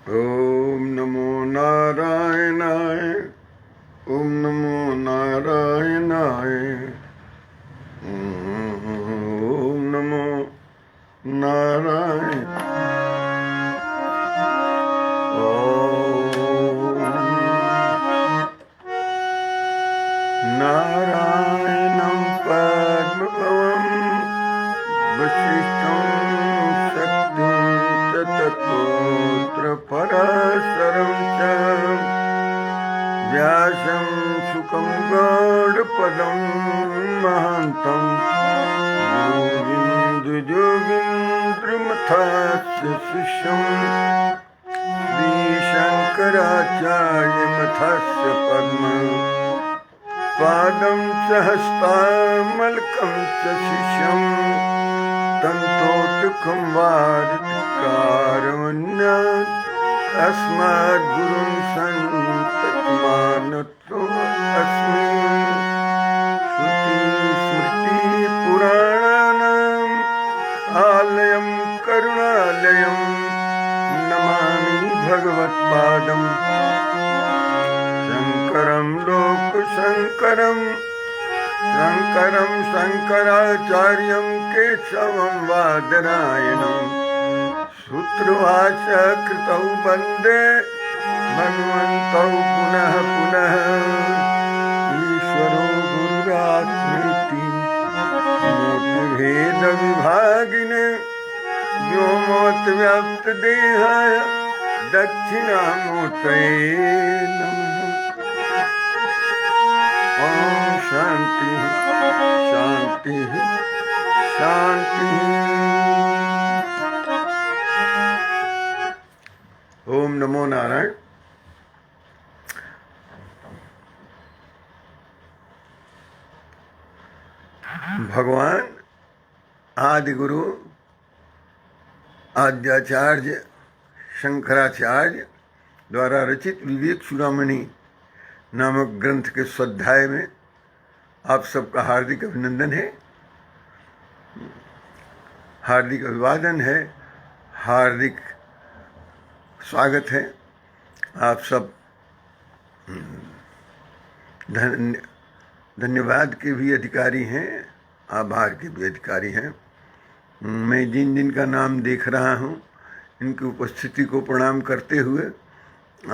ओम नमो नारायणाय। ओम नमो नारायणाय। ओम नमो नारायण। ओम नारायणं पद्मभवं वसिष्ठं शक्तिं च तत्पुत्र पराशरं च व्यासं शुकं गौडपदं महान्तं गोविन्दयोगीन्द्रमथास्य शिष्यं श्रीशङ्कराचार्यमथास्य पद्मं पादं च हस्तामलकं च शिष्यं तन्तोटुकं वारिकारमन्यात् अस्मद्गुरुं सन्ततमानतोऽस्मि। श्रुतिस्मृतिपुराणानाम् आलयं करुणालयं नमामि भगवत्पादम् शङ्करं लोकशङ्करं शङ्करं शङ्कराचार्यं केशवं बादरायणं सूत्रभाष्य कृतौ वन्दे भगवन्तौ पुनः पुनः। ईश्वरो गुरुरात्मेति मूर्तिभेदविभागिने व्योमवद्व्याप्तदेहाय दक्षिणामूर्तये नमः। ओम शांति शांति शांति। ओम नमो नारायण। भगवान आदिगुरु आद्याचार्य शंकराचार्य द्वारा रचित विवेक चूड़ामणि नामक ग्रंथ के स्वाध्याय में आप सबका हार्दिक अभिनंदन है, हार्दिक अभिवादन है, हार्दिक स्वागत है। आप सब धन्यवाद के भी अधिकारी हैं, आभार के भी अधिकारी हैं। मैं जिन जिन का नाम देख रहा हूँ इनकी उपस्थिति को प्रणाम करते हुए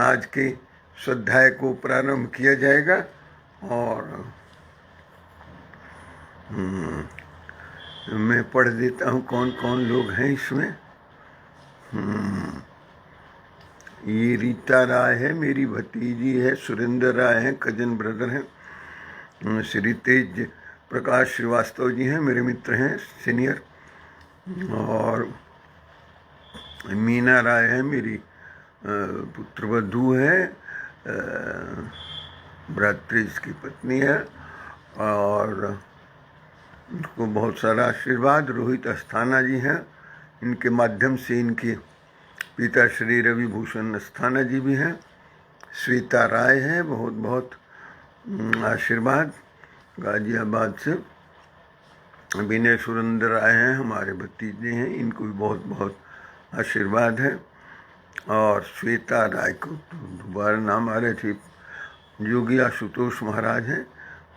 आज के स्वाध्याय को प्रारंभ किया जाएगा। और मैं पढ़ देता हूँ कौन कौन लोग हैं इसमें। ये रीता राय है, मेरी भतीजी है, सुरेंद्र राय हैं, कजन ब्रदर हैं। श्री तेज प्रकाश श्रीवास्तव जी हैं, मेरे मित्र हैं सीनियर। और मीना राय है, मेरी पुत्रवधू है, भ्रातृज की पत्नी है। और उनको बहुत सारा आशीर्वाद। रोहित अस्थाना जी हैं, इनके माध्यम से इनके पिता श्री रवि भूषण अस्थाना जी भी हैं। श्वेता राय है, बहुत बहुत आशीर्वाद गाजियाबाद से। विनय सुरेंद्र राय हैं, हमारे भतीजे हैं, इनको भी बहुत बहुत आशीर्वाद है। और श्वेता राय को दोबारा नाम आ रहे थे, योगी आशुतोष महाराज हैं।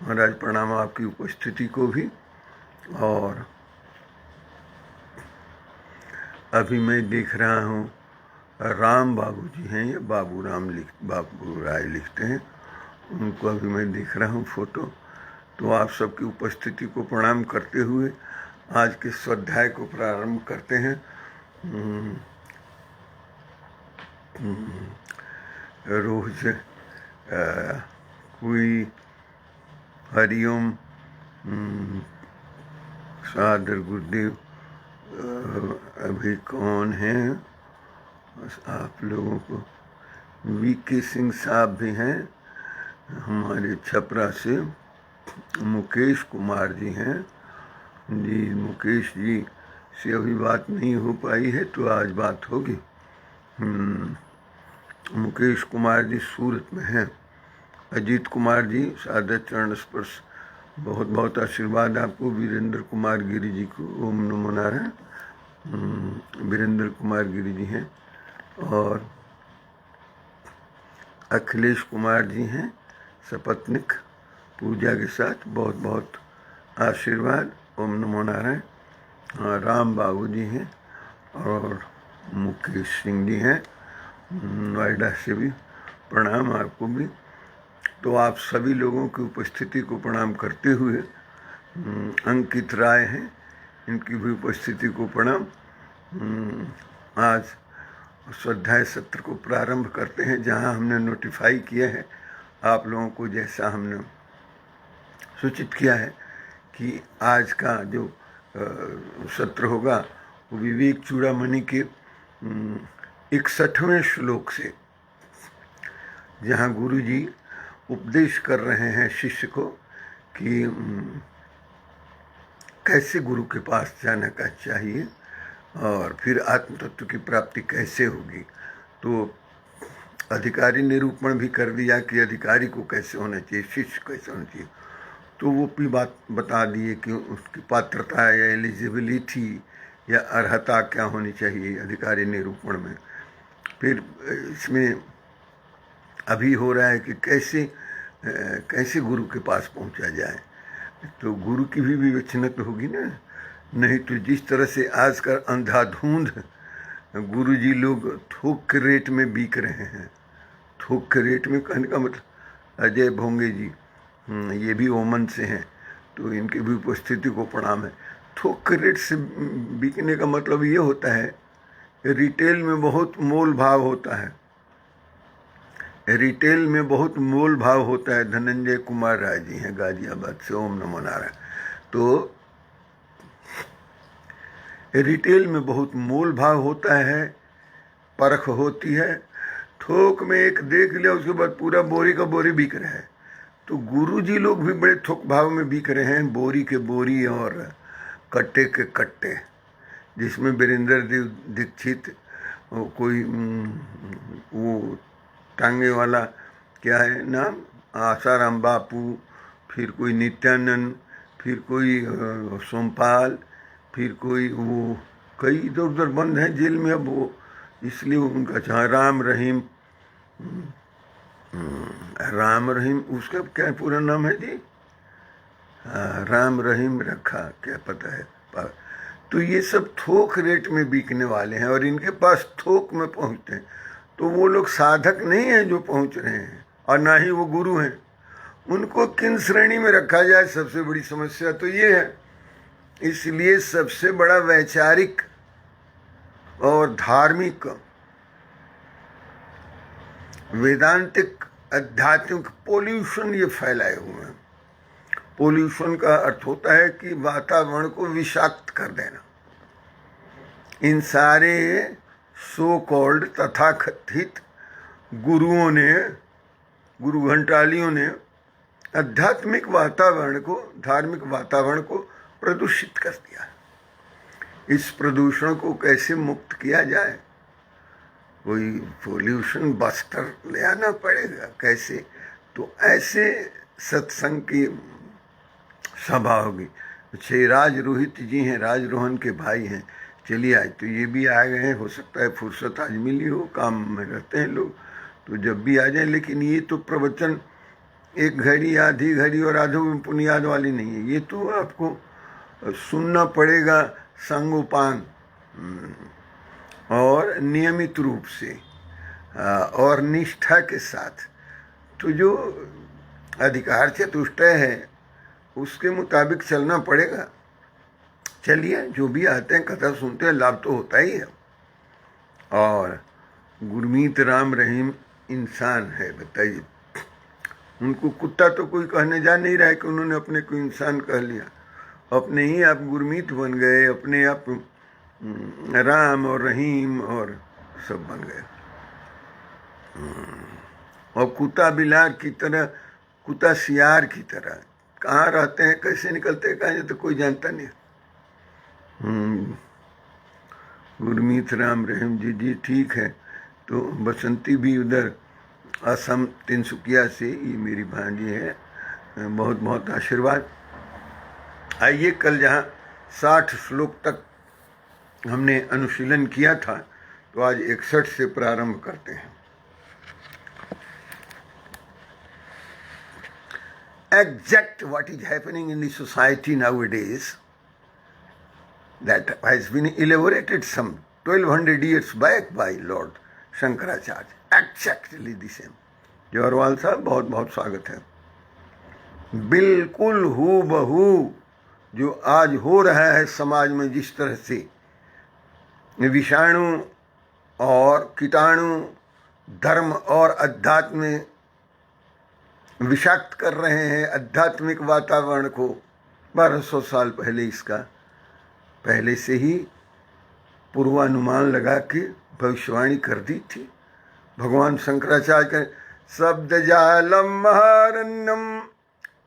महाराज प्रणाम आपकी उपस्थिति को भी। और अभी मैं देख रहा हूँ राम बाबू जी हैं, या बाबू राय लिखते हैं, उनको अभी मैं देख रहा हूँ फोटो। तो आप सबकी उपस्थिति को प्रणाम करते हुए आज के स्वाध्याय को प्रारंभ करते हैं। रोज कोई हरिओम सादर गुरुदेव अभी कौन हैं आप लोगों को? वीके सिंह साहब भी हैं हमारे छपरा से। मुकेश कुमार जी हैं जी। मुकेश जी से अभी बात नहीं हो पाई है, तो आज बात होगी। मुकेश कुमार जी सूरत में हैं। अजीत कुमार जी सादर चरण स्पर्श, बहुत बहुत आशीर्वाद आपको। वीरेंद्र कुमार गिरी जी को ओम नमो नारायण। वीरेंद्र कुमार गिरी जी हैं। और अखिलेश कुमार जी हैं सपत्निक पूजा के साथ, बहुत बहुत आशीर्वाद। ओम नमो नारायण। राम बाबू जी हैं और मुकेश सिंह जी हैं नोएडा से भी, प्रणाम आपको भी। तो आप सभी लोगों की उपस्थिति को प्रणाम करते हुए अंकित राय हैं, इनकी भी उपस्थिति को प्रणाम। आज स्वाध्याय सत्र को प्रारंभ करते हैं, जहां हमने नोटिफाई किया है आप लोगों को, जैसा हमने सूचित किया है कि आज का जो सत्र होगा वो विवेक चूड़ामणि के 61वें श्लोक से, जहाँ गुरु जी उपदेश कर रहे हैं शिष्य को कि कैसे गुरु के पास जाने का चाहिए और फिर आत्म तत्व की प्राप्ति कैसे होगी। तो अधिकारी निरूपण भी कर दिया कि अधिकारी को कैसे होना चाहिए, शिष्य कैसे होना चाहिए। तो वो भी बात बता दिए कि उसकी पात्रता या एलिजिबिलिटी या अर्हता क्या होनी चाहिए अधिकारी निरूपण में। फिर इसमें अभी हो रहा है कि कैसे गुरु के पास पहुंचा जाए। तो गुरु की भी विवेचना तो होगी ना, नहीं तो जिस तरह से आजकल अंधाधुंध गुरु जी लोग थोक के रेट में बिक रहे हैं। थोक के रेट में कहने का मतलब अजय भोंगे जी ये भी ओमन से हैं, तो इनकी भी उपस्थिति को प्रणाम है। थोक के रेट से बिकने का मतलब ये होता है रिटेल में बहुत मोल भाव होता है, रिटेल में बहुत मोल भाव होता है। धनंजय कुमार राय जी हैं गाजियाबाद से, ओम नमो नारायण। तो रिटेल में बहुत मोल भाव होता है, परख होती है। थोक में एक देख लिया उसके बाद पूरा बोरी का बोरी बिक रहा है। तो गुरु जी लोग भी बड़े थोक भाव में बिक रहे हैं, बोरी के बोरी और कट्टे के कट्टे, जिसमें वीरेंद्र देव दीक्षित, कोई वो टांगे वाला क्या है नाम, आसाराम बापू, फिर कोई नित्यानंद, फिर कोई सोमपाल, फिर कोई वो कई इधर उधर बंद हैं जेल में अब वो, इसलिए उनका जहाँ राम रहीम उसका क्या पूरा नाम है जी, राम रहीम रखा, क्या पता है। तो ये सब थोक रेट में बिकने वाले हैं और इनके पास थोक में पहुंचते हैं। तो वो लोग साधक नहीं हैं जो पहुंच रहे हैं, और ना ही वो गुरु हैं। उनको किन श्रेणी में रखा जाए, सबसे बड़ी समस्या तो ये है। इसलिए सबसे बड़ा वैचारिक और धार्मिक वेदांतिक आध्यात्मिक पोल्यूशन ये फैलाए हुए हैं। पोल्यूशन का अर्थ होता है कि वातावरण को विषाक्त कर देना। इन सारे सो कॉल्ड तथाकथित गुरुओं ने, गुरु घंटालियों ने आध्यात्मिक वातावरण को, धार्मिक वातावरण को प्रदूषित कर दिया। इस प्रदूषण को कैसे मुक्त किया जाए, कोई पोल्यूशन बस्टर ले आना पड़ेगा कैसे। तो ऐसे सत्संग की सभा होगी। श्री राज रोहित जी हैं, राजरोहन के भाई हैं। चलिए आज तो ये भी आ गए हैं, हो सकता है फुर्सत आज मिली हो, काम में रहते हैं लोग तो जब भी आ जाए। लेकिन ये तो प्रवचन एक घड़ी आधी घड़ी और आधों में पुनियाद वाली नहीं है, ये तो आपको सुनना पड़ेगा संगोपांग और नियमित रूप से और निष्ठा के साथ। तो जो अधिकार चतुष्टय है उसके मुताबिक चलना पड़ेगा। चलिए जो भी आते हैं कथा सुनते हैं, लाभ तो होता ही है। और गुरमीत राम रहीम इंसान है, बताइए। उनको कुत्ता तो कोई कहने जा नहीं रहा है कि उन्होंने अपने को इंसान कह लिया। अपने ही आप गुरमीत बन गए, अपने आप राम और रहीम और सब बन गए। और कुत्ता बिलार की तरह, कुत्ता सियार की तरह कहाँ रहते हैं, कैसे निकलते हैं कहाँ, तो कोई जानता नहीं। गुरमीत राम रहीम जी ठीक है। तो बसंती भी उधर असम तिनसुकिया से, ये मेरी भांजी है, बहुत बहुत आशीर्वाद। आइए कल जहाँ 60 श्लोक तक हमने अनुशीलन किया था, तो आज 61 से प्रारंभ करते हैं। exact what is happening in the society nowadays, that has been elaborated some 1200 years back by Lord Shankaracharya. Exactly the same. Jawaharlal साहब बहुत बहुत स्वागत है। बिल्कुल हूबहू जो आज हो रहा है समाज में, जिस तरह से विषाणु और कीटाणु धर्म और अध्यात्म में विषाक्त कर रहे हैं आध्यात्मिक वातावरण को, 1200 साल पहले इसका पहले से ही पूर्वानुमान लगा के भविष्यवाणी कर दी थी भगवान शंकराचार्य के। शब्द जालम महारण्यम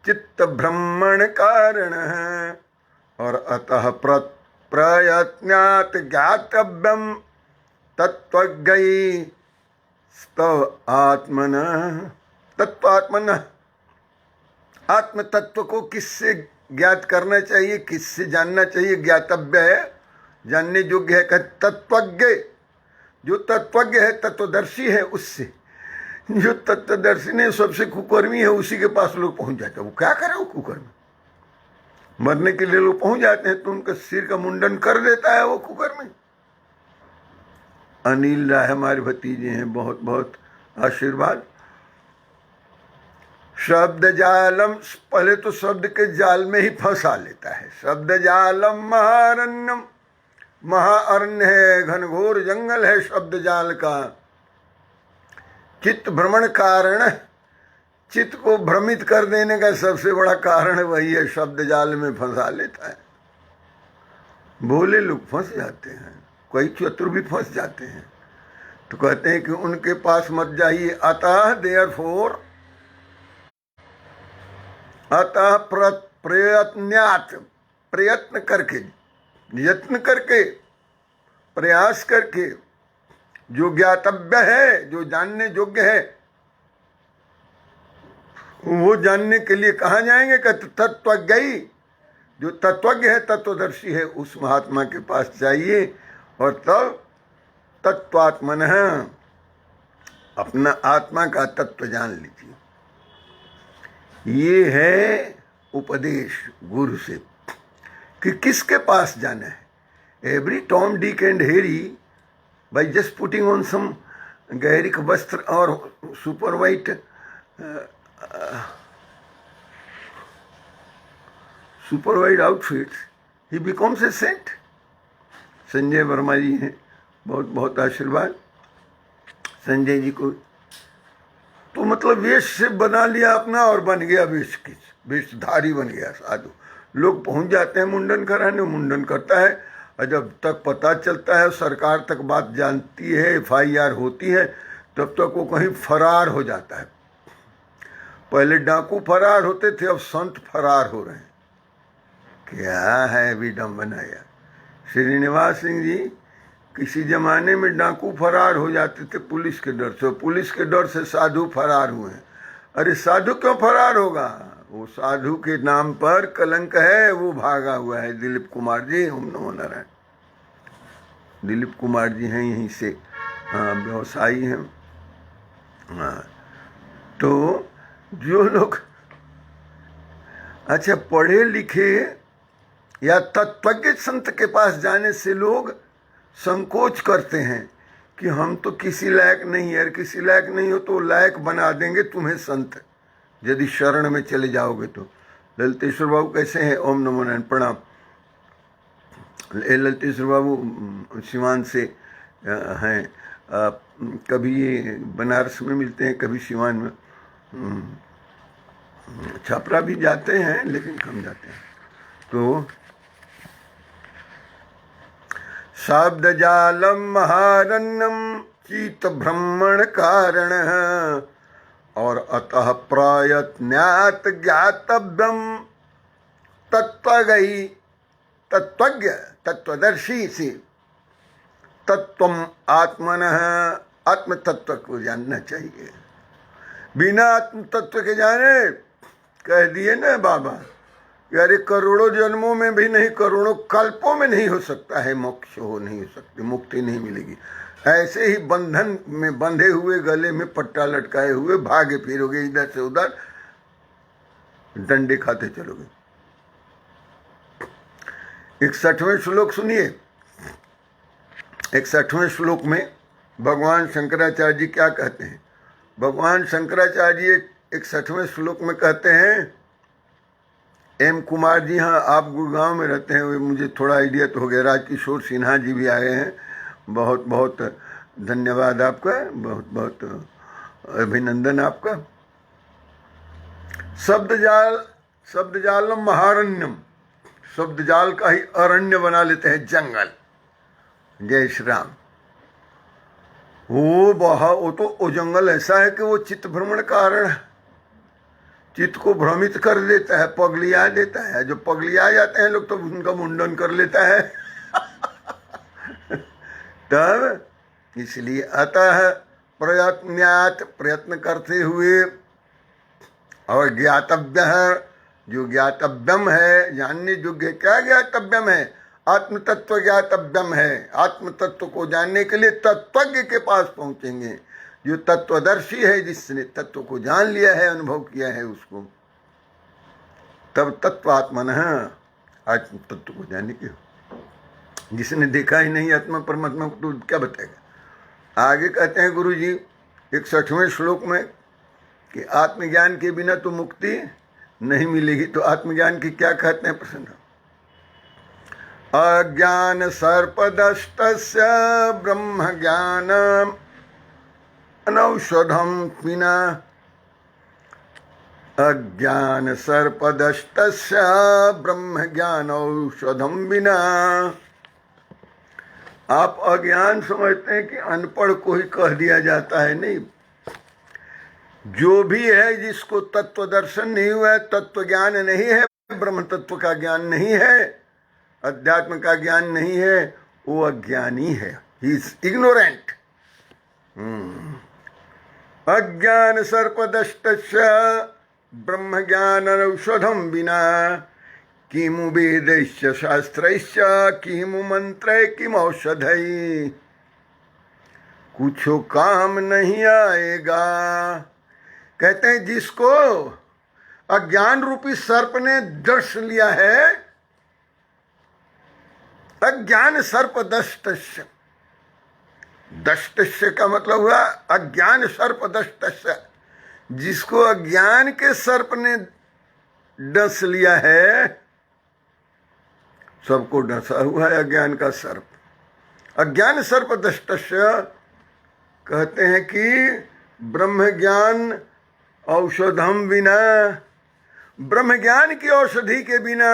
चित्त भ्रमण कारण है और अतः प्रयत्नात् ज्ञातव्यम तत्वज्ञ स्तव आत्मन। तत्वात्मन, आत्म तत्व को किससे ज्ञात करना चाहिए, किससे जानना चाहिए? ज्ञातव्य है, जानने योग्य है। कि तत्वज्ञ, जो तत्वज्ञ है, तत्वदर्शी है, उससे। जो तत्वदर्शी ने सबसे कुकर्मी है, उसी के पास लोग पहुंच जाते हैं। वो क्या करे? वो कुकर्मी मरने के लिए लोग पहुंच जाते हैं तो उनका सिर का मुंडन कर देता है वो कुकर्मी। अनिल राय हमारे भतीजे हैं, बहुत बहुत आशीर्वाद। शब्द जालम, पहले तो शब्द के जाल में ही फंसा लेता है। शब्द जालम महारण्यम, महाअरण्य है, घनघोर जंगल है शब्द जाल का। चित्त भ्रमण कारण, चित्त को भ्रमित कर देने का सबसे बड़ा कारण वही है, शब्द जाल में फंसा लेता है। भोले लोग फंस जाते हैं, कई चतुर भी फंस जाते हैं, तो कहते हैं कि उनके पास मत जाइए। अतः देयरफॉर, अतः प्रयत्नात्, प्रयत्न करके, यत्न करके, प्रयास करके, जो ज्ञातव्य है, जो जानने योग्य है, वो जानने के लिए कहाँ जाएंगे? कि तत्वज्ञ, जो तत्वज्ञ है, तत्वदर्शी है, उस महात्मा के पास जाइए और तब तत्वात्मन, अपना आत्मा का तत्व जान लीजिए। ये है उपदेश गुरु से कि किसके पास जाना है। Every Tom Dick and Harry by just putting on some गैरिक वस्त्र और super white outfits, he becomes a saint. Sanjay Varma ji हैं, बहुत बहुत आशीर्वाद संजय जी को। तो मतलब वेश से बना लिया अपना और बन गया वेशधारी बन गया साधु। लोग पहुंच जाते हैं मुंडन कराने, मुंडन करता है, और जब तक पता चलता है, सरकार तक बात जानती है, FIR होती है, तब तक वो कहीं फरार हो जाता है। पहले डाकू फरार होते थे, अब संत फरार हो रहे हैं। क्या है विडम्बना यार। श्रीनिवास सिंह जी, किसी जमाने में डाकू फरार हो जाते थे पुलिस के डर से, पुलिस के डर से साधु फरार हुए हैं। अरे साधु क्यों फरार होगा? वो साधु के नाम पर कलंक है, वो भागा हुआ है। दिलीप कुमार जी, ओम नमो नारायण। दिलीप कुमार जी हैं यहीं से, हाँ, व्यवसायी हैं। हाँ, तो जो लोग अच्छा पढ़े लिखे या तत्वज्ञ संत के पास जाने से लोग संकोच करते हैं कि हम तो किसी लायक नहीं है। किसी लायक नहीं हो तो लायक बना देंगे तुम्हें संत, यदि शरण में चले जाओगे तो। ललितेश्वर बाबू कैसे हैं? ओम नमो नारायण, प्रणाम। ललितेश्वर बाबू सिवान से हैं, कभी ये बनारस में मिलते हैं, कभी सिवान में। छपरा भी जाते हैं लेकिन कम जाते हैं। तो शब्द जालम महारण्यम चित भ्रमण कारण और अतः प्रयत्नात् ज्ञातव्यम तत्वज्ञ, तत्वज्ञ तत्वदर्शी से तत्वम आत्मन, आत्म तत्व को जानना चाहिए। बिना आत्म तत्व के जाने, कह दिए ना बाबा, यार करोड़ों जन्मों में भी नहीं, करोड़ों कल्पों में नहीं हो सकता है मोक्ष, हो नहीं हो सकती, मुक्ति नहीं मिलेगी। ऐसे ही बंधन में बंधे हुए, गले में पट्टा लटकाए हुए भागे फिरोगे इधर से उधर, डंडे खाते चलोगे। 61वें श्लोक सुनिए। 61वें श्लोक में भगवान शंकराचार्य जी क्या कहते हैं। भगवान शंकराचार्य जी 61वें श्लोक में कहते हैं, एम कुमार जी, हाँ आप गुड़गांव में रहते हैं, मुझे थोड़ा आइडिया तो हो गया। राजकिशोर सिन्हा जी भी आए हैं, बहुत बहुत धन्यवाद आपका, बहुत बहुत अभिनंदन आपका। शब्दजालम महारण्यम, शब्द जाल का ही अरण्य बना लेते हैं, जंगल। जय श्री राम। वो तो वो जंगल ऐसा है कि वो चित्त भ्रमण कारण है, चित्त को भ्रमित कर देता है, पगलिया देता है। जो पगलिया जाते हैं लोग तो उनका मुंडन कर लेता है। तब इसलिए अतः प्रयत्न्यात, प्रयत्न करते हुए, और ज्ञातव्य है, जो ज्ञातव्यम है, जानने योग्य क्या ज्ञातव्यम है, आत्म तत्व ज्ञातव्यम है। आत्म तत्व को जानने के लिए तत्वज्ञ के पास पहुंचेंगे, जो तत्वदर्शी है, जिसने तत्व को जान लिया है, अनुभव किया है उसको। तब तत्व आत्मन, आत्म तत्व को जानने के। जिसने देखा ही नहीं आत्मा परमात्मा को तो क्या बताएगा। आगे कहते हैं गुरु जी 61वें श्लोक में कि आत्मज्ञान के बिना तो मुक्ति नहीं मिलेगी। तो आत्मज्ञान की क्या कहते हैं प्रसन्न। अज्ञान सर्पदष्टस्य ब्रह्म ज्ञान अनौषधम विना, अज्ञान सर्पदष्टस्य ब्रह्म ज्ञान औषधम विना। आप अज्ञान समझते हैं कि अनपढ़ को ही कह दिया जाता है, नहीं। जो भी है, जिसको तत्व दर्शन नहीं हुआ है, तत्व ज्ञान नहीं है, ब्रह्म तत्व का ज्ञान नहीं है, अध्यात्म का ज्ञान नहीं है, वो अज्ञानी है, ही इज इग्नोरेंट। अज्ञान सर्पदष्टस्य ब्रह्म ज्ञान औषधम विना, किमु वेदैश्च शास्त्रैश्च किमु मंत्रै किम औषधै, कुछ काम नहीं आएगा। कहते हैं जिसको अज्ञान रूपी सर्प ने दर्श लिया है, अज्ञान सर्प दष्टस्य, दष्टस्य का मतलब हुआ अज्ञान सर्प दष्टस्य, जिसको अज्ञान के सर्प ने डस लिया है, सबको डसा हुआ है अज्ञान का सर्प। अज्ञान सर्प दष्टस्य कहते हैं कि ब्रह्म ज्ञान औषधम बिना, ब्रह्म ज्ञान की औषधि के बिना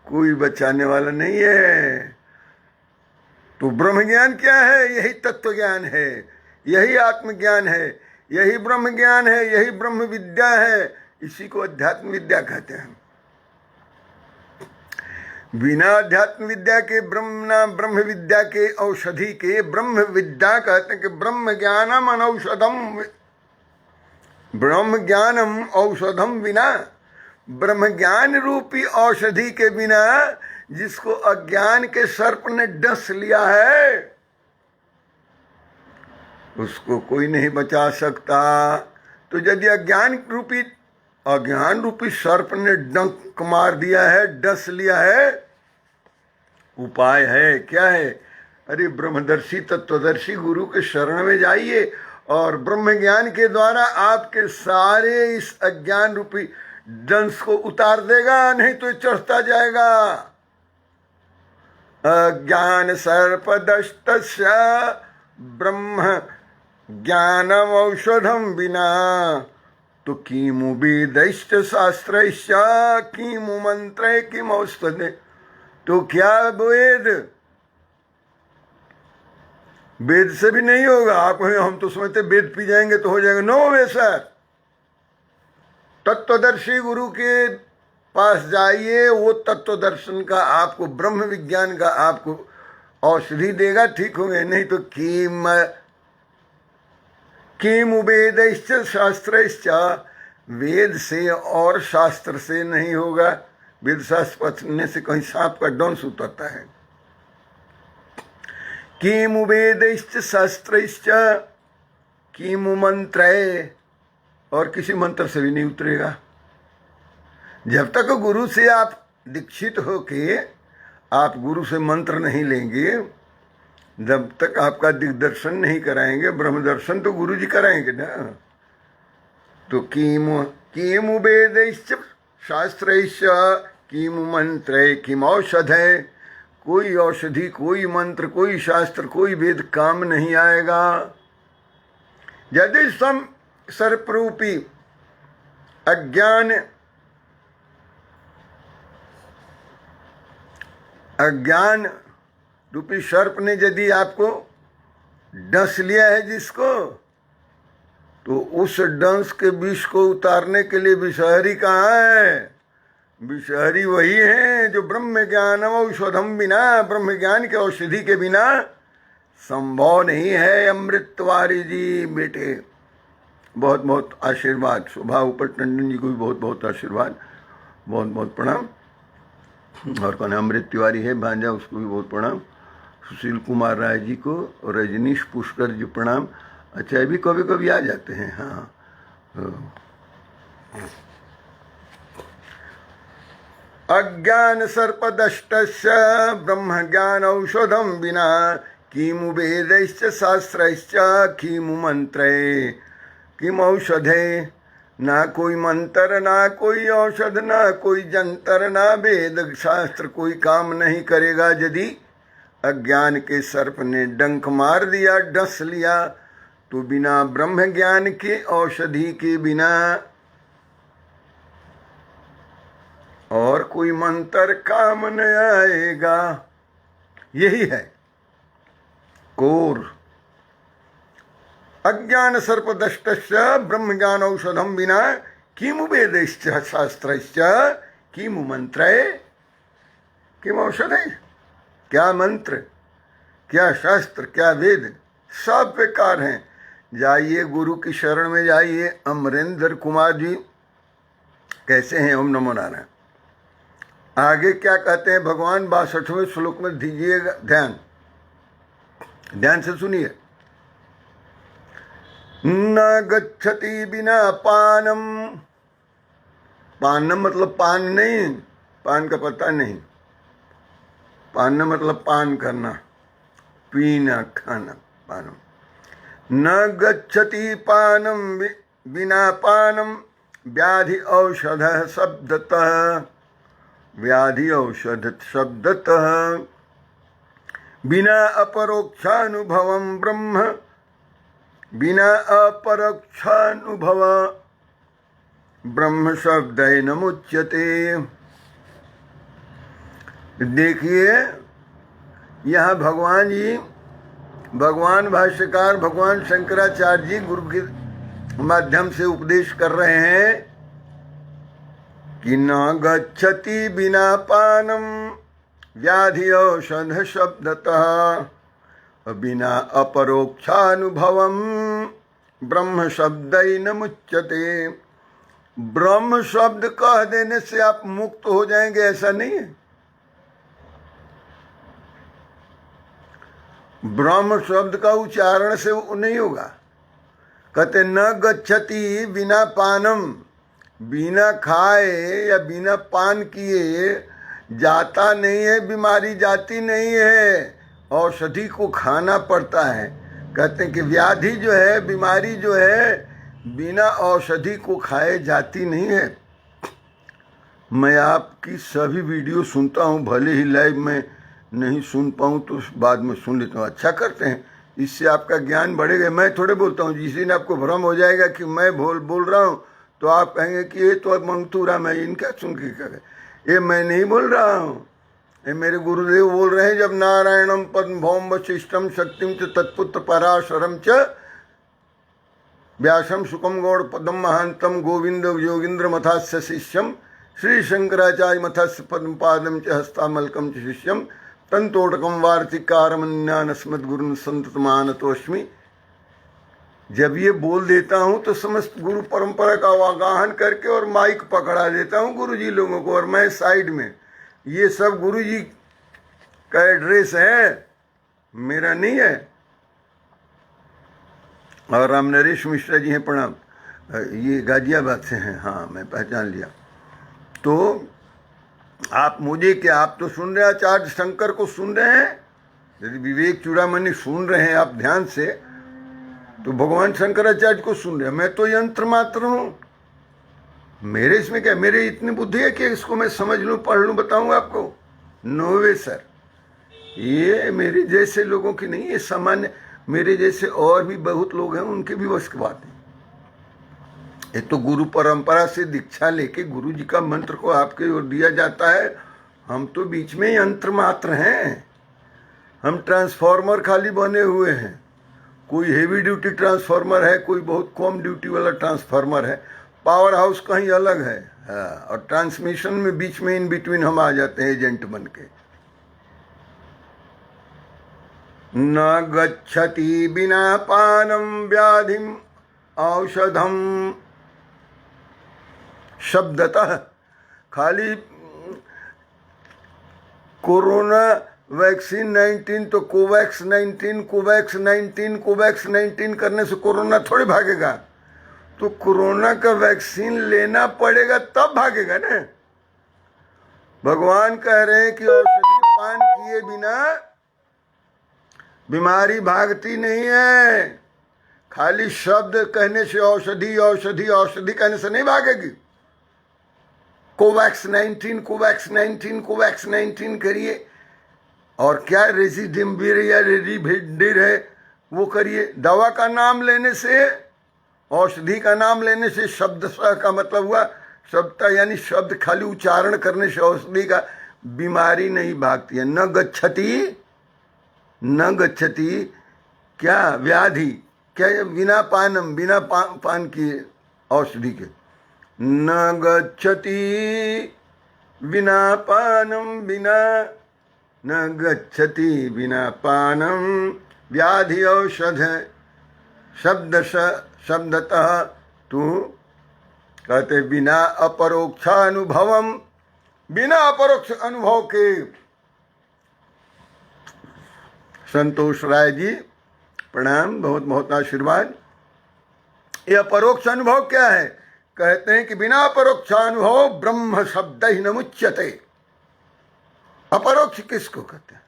कोई बचाने वाला नहीं है। तो ब्रह्म ज्ञान क्या है? यही तत्व ज्ञान है, यही आत्मज्ञान है, यही ब्रह्म ज्ञान है, यही ब्रह्म विद्या है। इसी को अध्यात्म विद्या कहते हैं। बिना अध्यात्म विद्या के, ब्रह्म विद्या के, औषधि के ब्रह्म विद्या कहते हैं कि ब्रह्म ज्ञानम अनौषधम, ब्रह्म ज्ञानम औषधम बिना, ब्रह्म ज्ञान रूपी औषधि के बिना, जिसको अज्ञान के सर्प ने डस लिया है, उसको कोई नहीं बचा सकता। तो यदि अज्ञान रूपी सर्प ने डंक मार दिया है, डस लिया है, उपाय है, क्या है? अरे ब्रह्मदर्शी तत्वदर्शी गुरु के शरण में जाइए और ब्रह्म ज्ञान के द्वारा आपके सारे इस अज्ञान रूपी दंश को उतार देगा, नहीं तो चढ़ता जाएगा। अज्ञान सर्पदष्टस्य ब्रह्म ज्ञानम औषधम बिना, तो किमु वेदैश्च शास्त्रैश्च किमु मंत्रै किम औषधे। तो क्या वेद से भी नहीं होगा। आप हम तो समझते वेद पी जाएंगे तो हो जाएगा। नो वे सर, तत्वदर्शी गुरु के पास जाइए, वो तत्व दर्शन का आपको, ब्रह्म विज्ञान का आपको औषधि देगा, ठीक होंगे। नहीं तो किम वेदैश्च शास्त्रैश्च, वेद से और शास्त्र से नहीं होगा। वेद शास्त्र पढ़ने से कहीं सांप का डंस उतरता है। किमु वेदैश्च शास्त्रैश्च किमु मंत्रै और किसी मंत्र से भी नहीं उतरेगा। जब तक गुरु से आप दीक्षित होके आप गुरु से मंत्र नहीं लेंगे, जब तक आपका दिग्दर्शन नहीं कराएंगे, ब्रह्म दर्शन तो गुरु जी कराएंगे ना। तो किमु वेदैश्च शास्त्रैश्च किमु मंत्रै किम औषधै, कोई औषधि, कोई मंत्र, कोई शास्त्र, कोई वेद काम नहीं आएगा। यदि सम सर्परूपी अज्ञान रूपी सर्प ने यदि आपको डस लिया है जिसको, तो उस डंस के विष को उतारने के लिए विषहरी कहाँ है? विषहरी वही है जो ब्रह्म ज्ञानम औषधम बिना, ब्रह्म ज्ञान के औषधि के बिना संभव नहीं है। अमृतवारी जी बेटे बहुत बहुत आशीर्वाद। शोभा ऊपर टंडन जी को भी बहुत बहुत आशीर्वाद, बहुत बहुत प्रणाम। और कौन अमृत तिवारी है भांजा, उसको भी बहुत प्रणाम। सुशील कुमार राय जी को और रजनीश पुष्कर जी प्रणाम। अच्छा, भी कभी कभी आ जाते हैं। हाँ, अज्ञान सर्पदष्टस्य ब्रह्म ज्ञान औषधम बिना किमु वेदैश्च शास्त्रैश्च किमु मंत्रै किम औषधे। ना कोई मंत्र, ना कोई औषध, ना कोई जंतर, ना वेद शास्त्र कोई काम नहीं करेगा। यदि अज्ञान के सर्प ने डंक मार दिया, डस लिया, तो बिना ब्रह्म ज्ञान के औषधि के बिना और कोई मंत्र काम न आएगा। यही है कोर। अज्ञान सर्पदष्टस्य ब्रह्म ज्ञान औषधम बिना किमु वेदैश्च शास्त्रैश्च किमु मंत्रै किम औषधै। क्या मंत्र, क्या शास्त्र, क्या वेद, सब बेकार हैं। जाइए गुरु की शरण में जाइए। अमरेंद्र कुमार जी कैसे हैं? ओम नमो नारायण। आगे क्या कहते हैं भगवान 62वें श्लोक में, दीजिएगा ध्यान, ध्यान से सुनिए। न गच्छति बिना पानम, पानम मतलब पान नहीं, पान का पता नहीं, पान मतलब पान करना, पीना, खाना, पानम। न गच्छति पानम बिना पानम व्याधि औषध शब्दतः, व्याधि औषध शब्दतः बिना अपरोक्षानुभवम ब्रह्म, बिना अपरोक्षानुभव ब्रह्म शब्देन मुच्यते। देखिए यहाँ भगवान जी, भगवान भाष्यकार भगवान शंकराचार्य जी गुरु के माध्यम से उपदेश कर रहे हैं कि न गच्छति बिना पानम व्याधि औषध शब्दतः बिना अपरोक्षानुभवम ब्रह्म शब्देन मुच्यते। ब्रह्म शब्द कह देने से आप मुक्त हो जाएंगे, ऐसा नहीं है। ब्रह्म शब्द का उच्चारण से वो नहीं होगा। कहते न गच्छति बिना पानम, बिना खाए या बिना पान किए जाता नहीं है, बीमारी जाती नहीं है, औषधि को खाना पड़ता है। कहते हैं कि व्याधि जो है, बीमारी जो है, बिना औषधि को खाए जाती नहीं है। मैं आपकी सभी वीडियो सुनता हूँ, भले ही लाइव में नहीं सुन पाऊँ तो बाद में सुन लेता हूँ। अच्छा करते हैं, इससे आपका ज्ञान बढ़ेगा। मैं थोड़े बोलता हूँ, जिस दिन आपको भ्रम हो जाएगा कि मैं बोल रहा हूँ तो आप कहेंगे कि ये तो मंगतूरा, मैं इनका सुन के क्या, ये मैं नहीं बोल रहा हूँ, ये मेरे गुरुदेव बोल रहे हैं। जब नारायणम पद्म भौम वशिष्ठम शक्तिम च तत्पुत्र पराशरम च व्यासम सुकम गौड़ पदम महांतम गोविंद योगिंद्र मथास्य शिष्यम श्री शंकराचार्य मथस्य पद्म पादम च हस्तामलकम च शिष्यम तंतोटकम वार्तिकारमन्यानस्मद गुरुन संततमानतोस्मि। जब ये बोल देता हूँ तो समस्त गुरु परंपरा का अवगाहन करके और माइक पकड़ा देता हूँ गुरु जी लोगों को, और मैं साइड में। ये सब गुरु जी का एड्रेस है, मेरा नहीं है। और राम नरेश मिश्रा जी हैं, प्रणाम। ये गाजियाबाद से हैं, हाँ मैं पहचान लिया। तो आप मुझे क्या, आप तो सुन रहे हैं, आचार्य शंकर को सुन रहे हैं, यदि विवेक चूड़ामणि सुन रहे हैं आप ध्यान से, तो भगवान शंकराचार्य को सुन रहे हैं। मैं तो यंत्र मात्र हूं, मेरे इसमें क्या, मेरे इतनी बुद्धि है कि इसको मैं समझ लूं, पढ़ लूं, बताऊं आपको? नो वे सर, ये मेरे जैसे लोगों की नहीं, ये सामान्य, मेरे जैसे और भी बहुत लोग हैं, उनके भी बस की बात है। ये तो गुरु परंपरा से दीक्षा लेके गुरु जी का मंत्र को आपके ओर दिया जाता है। हम तो बीच में यंत्र मात्र हैं, हम ट्रांसफॉर्मर खाली बने हुए हैं। कोई हेवी ड्यूटी ट्रांसफार्मर है, कोई बहुत कम ड्यूटी वाला ट्रांसफार्मर है, पावर हाउस कहीं अलग है। हाँ, और ट्रांसमिशन में बीच में इन बिटवीन हम आ जाते हैं एजेंट बन के। न गच्छति बिना पानम व्याधिम औषधम, शब्दतः खाली कोरोना वैक्सीन 19 तो कोवैक्स 19, कोवैक्स 19, कोवैक्स 19 करने से कोरोना थोड़ी भागेगा। तो कोरोना का वैक्सीन लेना पड़ेगा तब भागेगा ना। भगवान कह रहे हैं कि औषधि पान किए बिना बीमारी भागती नहीं है। खाली शब्द कहने से औषधि औषधि औषधि कहने से नहीं भागेगी। कोवैक्स 19, कोवैक्स 19, कोवैक्स 19 करिए, और क्या रेजिडिम्बिर या रेडिभिडिर है वो करिए। दवा का नाम लेने से, औषधि का नाम लेने से, शब्द का मतलब हुआ शब्द, यानी शब्द खाली उच्चारण करने से औषधि का बीमारी नहीं भागती है। न गच्छति, न गच्छति क्या व्याधि, क्या बिना पानम, बिना पान किए औषधि के। न गच्छति बिना पानम, बिना न गच्छति बिना पानम व्याधि औषध शब्दतः तू कहते बिना अपरोक्षानुभवम, बिना अपरोक्ष अनुभव के। संतोष राय जी प्रणाम, बहुत बहुत आशीर्वाद। ये अपरोक्ष अनुभव क्या है? कहते हैं कि बिना अपरोक्षानुभव ब्रह्म शब्द ही न मुच्यते। अपरोक्ष किसको कहते हैं?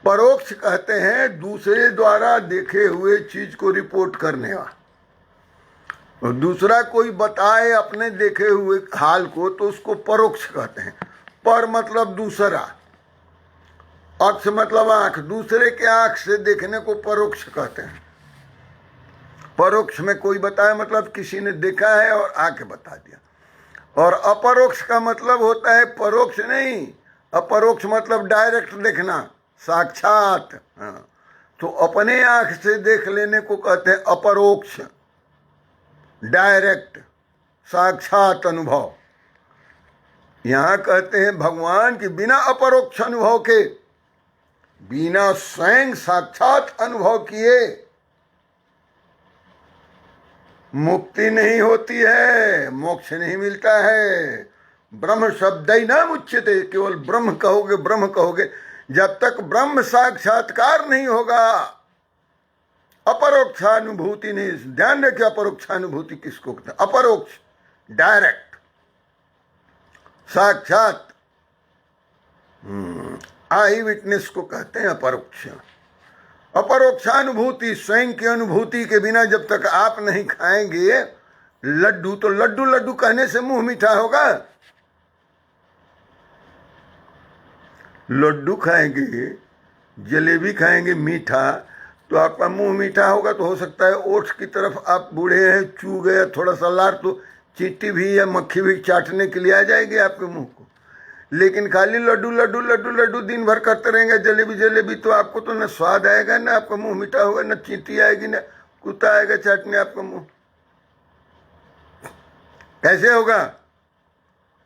परोक्ष कहते हैं दूसरे द्वारा देखे हुए चीज को रिपोर्ट करने वाला, और दूसरा कोई बताए अपने देखे हुए हाल को, तो उसको परोक्ष कहते हैं। पर मतलब दूसरा, अक्ष मतलब आंख, दूसरे के आंख से देखने को परोक्ष कहते हैं। परोक्ष में कोई बताए मतलब किसी ने देखा है और आके बता दिया। और अपरोक्ष का मतलब होता है परोक्ष नहीं, अपरोक्ष मतलब डायरेक्ट देखना, साक्षात। हाँ, तो अपने आंख से देख लेने को कहते हैं अपरोक्ष, डायरेक्ट, साक्षात अनुभव। यहां कहते हैं भगवान की बिना अपरोक्ष अनुभव के, बिना स्वयं साक्षात अनुभव किए मुक्ति नहीं होती है, मोक्ष नहीं मिलता है। ब्रह्म शब्द ही ना मुच्यते, केवल ब्रह्म कहोगे, ब्रह्म कहोगे, जब तक ब्रह्म साक्षात्कार नहीं होगा अपरोक्षानुभूति नहीं। ध्यान रखिए, अपरोक्षानुभूति किसको कहते हैं? अपरोक्ष, डायरेक्ट, साक्षात, आई विटनेस को कहते हैं अपरोक्ष। अपरोक्षानुभूति, स्वयं की अनुभूति के बिना जब तक आप नहीं खाएंगे लड्डू, तो लड्डू लड्डू कहने से मुंह मीठा होगा। लड्डू खाएंगे, जलेबी खाएंगे मीठा, तो आपका मुंह मीठा होगा। तो हो सकता है ओठ की तरफ आप बूढ़े हैं, चू गए थोड़ा सा लार, तो चींटी भी या मक्खी भी चाटने के लिए आ जाएगी आपके मुंह को। लेकिन खाली लड्डू लड्डू लड्डू लड्डू दिन भर करते रहेंगे, जलेबी जलेबी, तो आपको तो न स्वाद आएगा, न आपका मुंह मीठा होगा, न चींटी आएगी, न कुत्ता आएगा चाटने आपका मुंह। कैसे होगा?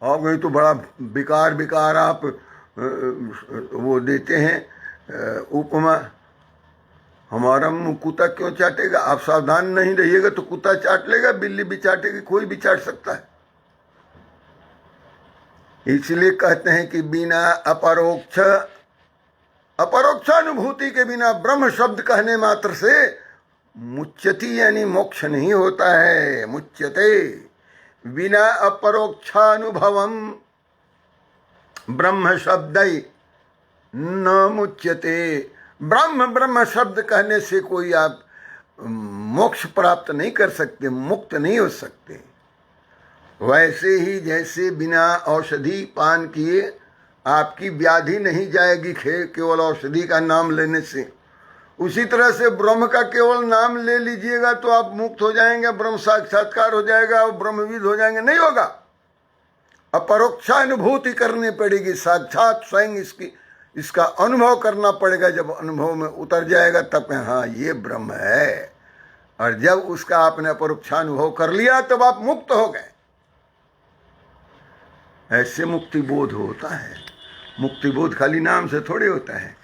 और गई तो बड़ा बेकार बेकार आप वो देते हैं उपमा, हमारा मुंह कुत्ता क्यों चाटेगा? आप सावधान नहीं रहिएगा तो कुत्ता चाट लेगा, बिल्ली भी चाटेगी, कोई भी चाट सकता है। इसलिए कहते हैं कि बिना अपरोक्षानुभूति के बिना, ब्रह्म शब्द कहने मात्र से मुच्यति यानी मोक्ष नहीं होता है, मुच्यते बिना अपरोक्षानुभवम ब्रह्म शब्द न मुच्यते। ब्रह्म ब्रह्म शब्द कहने से कोई आप मोक्ष प्राप्त नहीं कर सकते, मुक्त नहीं हो सकते। वैसे ही जैसे बिना औषधि पान किए आपकी व्याधि नहीं जाएगी केवल औषधि का नाम लेने से, उसी तरह से ब्रह्म का केवल नाम ले लीजिएगा तो आप मुक्त हो जाएंगे, ब्रह्म साक्षात्कार हो जाएगा और ब्रह्मविद हो जाएंगे, नहीं होगा। अपरोक्षानुभूति करनी पड़ेगी, साक्षात स्वयं इसका अनुभव करना पड़ेगा। जब अनुभव में उतर जाएगा तब हाँ ये ब्रह्म है, और जब उसका आपने अपरोक्षानुभव कर लिया तब आप मुक्त हो गए। ऐसे मुक्ति बोध होता है। मुक्ति बोध खाली नाम से थोड़े होता है।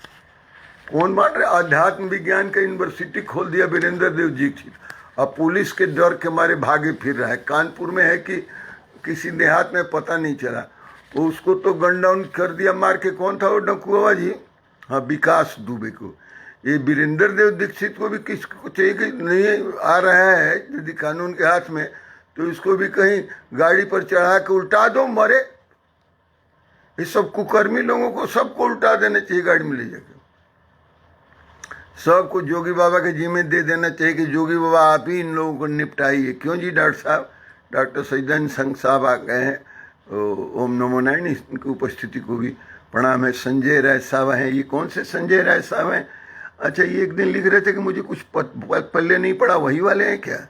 कौन बांट रहे? अध्यात्म विज्ञान का यूनिवर्सिटी खोल दिया वीरेंद्र देव दीक्षित, अब पुलिस के डर के मारे भागे फिर रहा है। कानपुर में है कि किसी देहात में पता नहीं चला, उसको तो गन डाउन कर दिया मार के। कौन था वो डकुआ जी? हाँ, विकास दुबे को। ये वीरेंद्र देव दीक्षित को भी किसको चाहिए कि नहीं आ रहा है यदि कानून के हाथ में, तो इसको भी कहीं गाड़ी पर चढ़ा के उल्टा दो, मरे। ये सब कुकर्मी लोगों को सबको उल्टा देना चाहिए गाड़ी में ले जाके। सबको जोगी बाबा के जिम्मे दे देना चाहिए कि जोगी बाबा आप ही इन लोगों को निपटाइए। क्यों जी डॉक्टर साहब? डॉक्टर सैदन संघ साहब आ गए हैं। ओम नमो नारायण, इनकी उपस्थिति को भी प्रणाम है। संजय राय साहब हैं। ये कौन से संजय राय साहब हैं? अच्छा, ये एक दिन लिख रहे थे कि मुझे कुछ पल्ले नहीं पड़ा, वही वाले हैं क्या?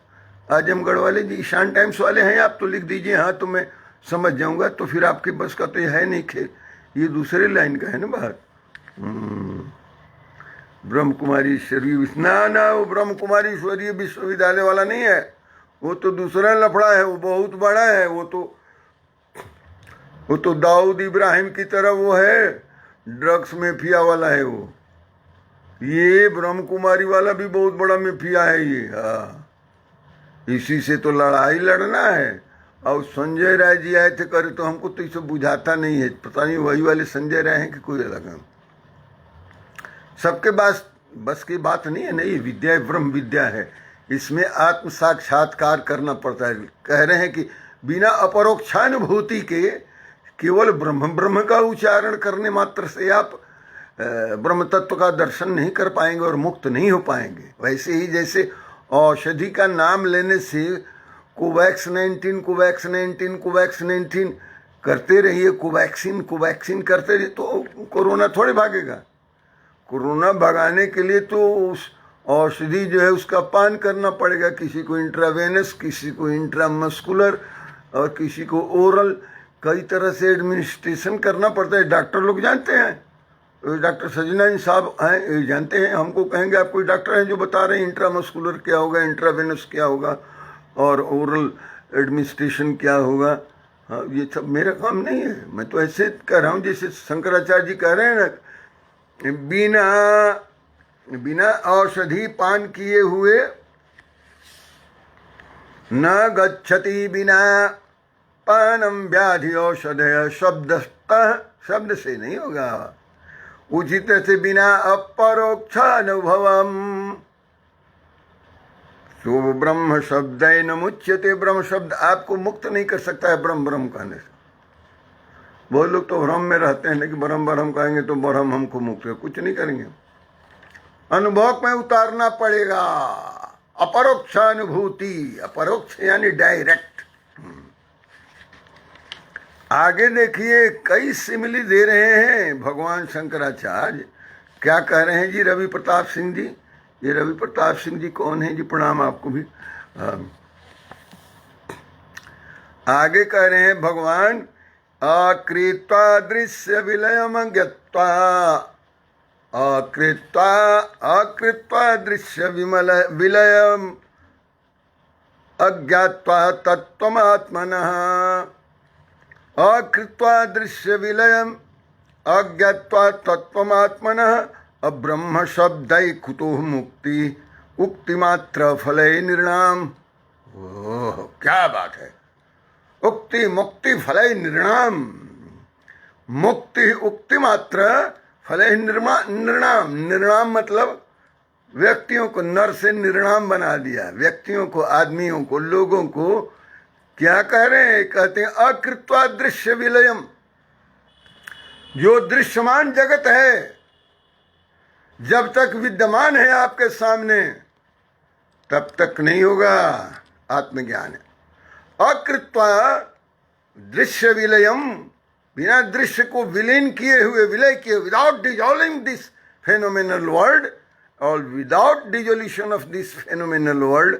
आजमगढ़ वाले जी, ईशान टाइम्स वाले हैं? आप तो लिख दीजिए हाँ, तो मैं समझ जाऊंगा। तो फिर आपके बस का तो ये है नहीं खेल, ये दूसरे लाइन का है ना बात। ब्रह्म कुमारी ईश्वरीय ना वो ब्रह्म कुमारी ईश्वरीय विश्वविद्यालय वाला नहीं है, वो तो दूसरा लफड़ा है, वो बहुत बड़ा है। वो तो दाऊद इब्राहिम की तरह वो है, ड्रग्स मेफिया वाला है वो। ये ब्रह्म कुमारी वाला भी बहुत बड़ा मेफिया है ये। हाँ, इसी से तो लड़ाई लड़ना है। और संजय राय जी आए थे करे, तो हमको तो इसे बुझाता नहीं है, पता नहीं वही वाले संजय राय हैं कि कोई अलग है। सबके बस की बात नहीं है। नहीं, विद्या ब्रह्म विद्या है, इसमें आत्म साक्षात्कार करना पड़ता है। कह रहे हैं कि बिना अपरोक्षानुभूति के केवल ब्रह्म का उच्चारण करने मात्र से आप ब्रह्म तत्व का दर्शन नहीं कर पाएंगे और मुक्त नहीं हो पाएंगे। वैसे ही जैसे औषधि का नाम लेने से कोवैक्स 19 करते रहिए, कोवैक्सीन करते रहिए, तो कोरोना थोड़े भागेगा। कोरोना भगाने के लिए तो उस औषधि जो है उसका पान करना पड़ेगा। किसी को इंट्रावेनस, किसी को इंट्रामस्कुलर और किसी को ओरल, कई तरह से एडमिनिस्ट्रेशन करना पड़ता है। डॉक्टर लोग जानते हैं, डॉक्टर सजना साहब हैं, जानते हैं। हमको कहेंगे आप कोई डॉक्टर हैं जो बता रहे हैं इंट्रामस्कुलर क्या होगा, इंट्रावेनस क्या होगा और ओरल एडमिनिस्ट्रेशन क्या होगा। हाँ, ये सब मेरा काम नहीं है। मैं तो ऐसे कह रहा हूँ जैसे शंकराचार्य जी कह रहे हैं ना, बिना औषधि पान किए हुए न गच्छति बिना पानम व्याधि औषधय शब्द से नहीं होगा। उचित से बिना अपरोक्षानुभवम तो ब्रह्म शब्द न मुच्यते। ब्रह्म शब्द आपको मुक्त नहीं कर सकता है ब्रह्म कहने से। बहुत लोग तो भ्रम में रहते हैं, लेकिन ब्रह्म कहेंगे तो ब्रह्म हमको मुक्त है, कुछ नहीं करेंगे। अनुभव में उतारना पड़ेगा। अपरोक्षानुभूति, अपरोक्ष यानी डायरेक्ट। आगे देखिए कई सिमिली दे रहे हैं भगवान शंकराचार्य। क्या कह रहे हैं जी रवि प्रताप सिंह जी? ये रवि प्रताप सिंह जी कौन है जी? प्रणाम आपको भी। आगे कह रहे हैं भगवान, अकृत्वा दृश्य विलयम ज्ञत्वा, अकृत्वा दृश्य विलयम अज्ञात्वा तत्त्वमात्मनः, अकृत्वा दृश्य विलयम अज्ञात्वा तत्त्वमात्मनः अब्रह्म शब्दै कुतो मुक्ति उक्ति मात्र फलै निर्णाम। ओह, क्या बात है! उक्ति मुक्ति फलै निर्णाम। मुक्ति उक्ति मात्र फलै निर्णाम। निर्णाम मतलब व्यक्तियों को नर से निर्नाम बना दिया, व्यक्तियों को, आदमियों को, लोगों को क्या कह रहे हैं? कहते हैं अकृत्वा दृश्य विलयम। जो दृश्यमान जगत है जब तक विद्यमान है आपके सामने तब तक नहीं होगा आत्मज्ञान। अकृत्वा दृश्य विलयम, बिना दृश्य को विलीन किए हुए, विलय किए, without dissolving this phenomenal world और without dissolution of this phenomenal world.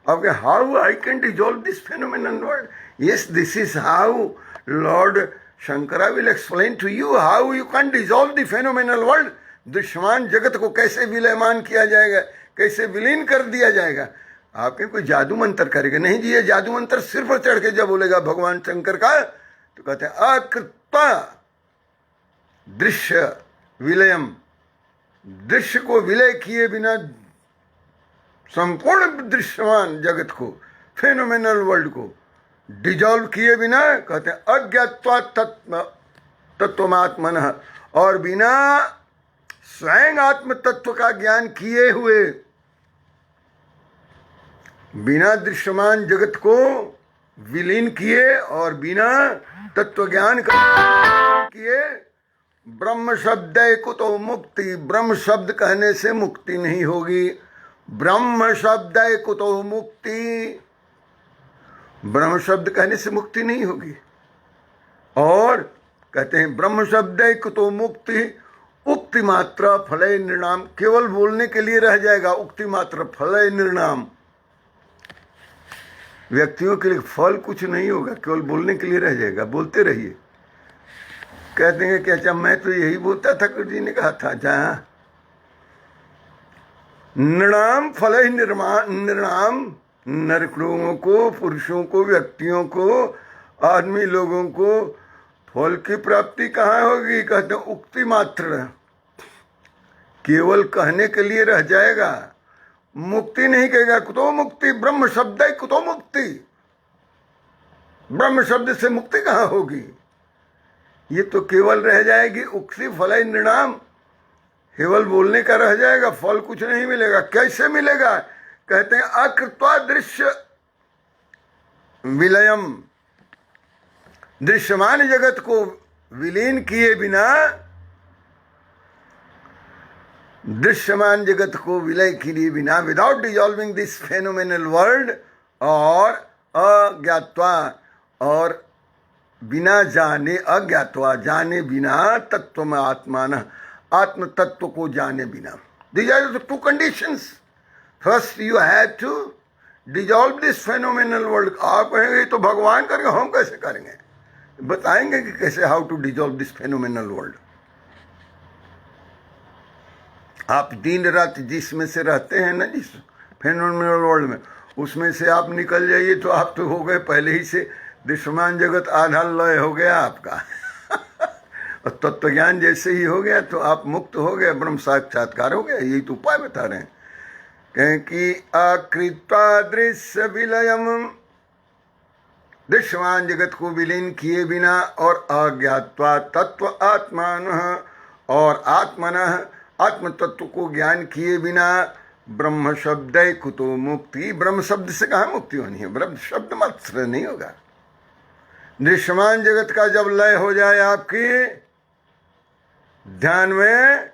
Okay, how I can dissolve this phenomenon world? Yes, this is how Lord Shankara will explain to you how you can dissolve the phenomenal world. दृश्यमान जगत को कैसे विलयमान किया जाएगा, कैसे विलीन कर दिया जाएगा. आपके कोई जादू मंत्र करेगा नहीं जी. ये जादू मंत्र सिर पर चढ़ के जब बोलेगा भगवान शंकर का तो कहते हैं अकृत्वा दृश्य विलयम, दृश्य को विलय किए बिना संपूर्ण दृश्यमान जगत को, फेनोमेनल वर्ल्ड को डिजॉल्व किए बिना, कहते हैं अज्ञात्वा तत्वमात्मनः, और बिना स्वयं आत्म तत्व का ज्ञान किए हुए, बिना दृश्यमान जगत को विलीन किए और बिना तत्व ज्ञान किए, ब्रह्म शब्द कुतो मुक्ति, ब्रह्म शब्द कहने से मुक्ति नहीं होगी. ब्रह्म शब्द कुतो मुक्ति, ब्रह्म शब्द कहने से मुक्ति नहीं होगी. और कहते हैं ब्रह्म शब्द कुतो मुक्ति, उक्ति मात्र फलय निर्णाम, केवल बोलने के लिए रह जाएगा. उक्ति मात्र फलय निर्णाम, व्यक्तियों के लिए फल कुछ नहीं होगा, केवल बोलने के लिए रह जाएगा. बोलते रहिए. कहते हैं कि अच्छा मैं तो यही बोलता था, गुरु जी ने कहा था. जहाँ निर्णाम फल ही निर्णाम, नरलोगों को, पुरुषों को, व्यक्तियों को, आदमी लोगों को फल की प्राप्ति कहाँ होगी? कहते हैं उक्ति मात्र, केवल कहने के लिए रह जाएगा, मुक्ति नहीं कहेगा. कुतो मुक्ति, ब्रह्म शब्द है कुतो मुक्ति, ब्रह्म शब्द से मुक्ति कहाँ होगी? ये तो केवल रह जाएगी उक्ति फल निर्णाम, केवल बोलने का रह जाएगा, फल कुछ नहीं मिलेगा. कैसे मिलेगा? कहते हैं अकृत्वा दृश्य विलयम, दृश्यमान जगत को विलीन किए बिना, दृश्यमान जगत को विलय किए बिना, without dissolving this phenomenal world, और अज्ञात्वा, और बिना जाने, अज्ञात्वा जाने बिना, तत्व में आत्मान, आत्म तत्व को जाने बिना. These are the two conditions. First you have to dissolve this phenomenal world. आप कहेंगे तो भगवान करेंगे, हम कैसे करेंगे? बताएंगे कि कैसे, how to dissolve this phenomenal world. आप दिन रात जिसमें से रहते हैं ना, जिस phenomenal world में, उसमें से आप निकल जाइए तो आप तो हो गए पहले ही से, दृश्यमान जगत आधा लय हो गया आपका. और तत्व ज्ञान जैसे ही हो गया तो आप मुक्त हो गए, ब्रह्म साक्षात्कार हो गया. यही तो उपाय बता रहे हैं. कहें कि अकृत्वा दृश्य विलयम, दृश्यमान जगत को विलीन किए बिना, और अज्ञात्वा तत्व आत्मान, और आत्मनः आत्म तत्व को ज्ञान किए बिना, ब्रह्म शब्द कुतो मुक्ति, ब्रह्म शब्द से कहाँ मुक्ति होनी है? ब्रह्म शब्द मात्र नहीं होगा. दृश्यमान जगत का जब लय हो जाए आपके ध्यान में,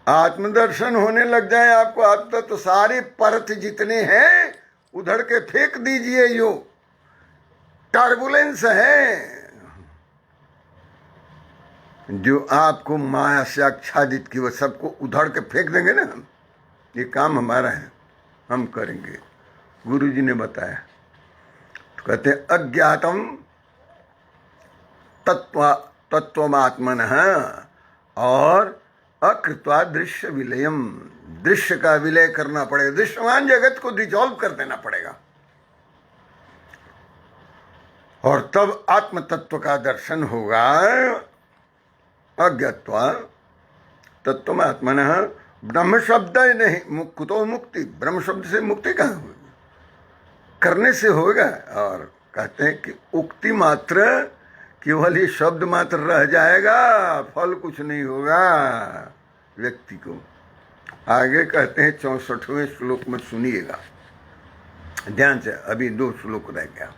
आत्मदर्शन होने लग जाए आपको, आप तो सारे परत जितने हैं उधड़ के फेंक दीजिए. यो टर्बुलेंस है जो आपको माया से आच्छादित की, वो सबको उधड़ के फेंक देंगे ना. ये काम हमारा है, हम करेंगे. गुरु जी ने बताया. तो कहते हैं अज्ञातम तत्वमात्मनः, और अकृत्वा दृश्य विलयम, दृश्य का विलय करना पड़ेगा, दृश्यमान जगत को डिजॉल्व कर देना पड़ेगा, और तब आत्म तत्व का दर्शन होगा. अज्ञात्वा तत्वमात्मनः, ब्रह्म शब्द नहीं, कुतो मुक्ति, ब्रह्म शब्द से मुक्ति कहाँ होगी? करने से होगा. और कहते हैं कि उक्ति मात्र, केवल ये शब्द मात्र रह जाएगा, फल कुछ नहीं होगा व्यक्ति को. आगे कहते हैं 64वें श्लोक में, सुनिएगा ध्यान से, अभी 2 श्लोक रह गया।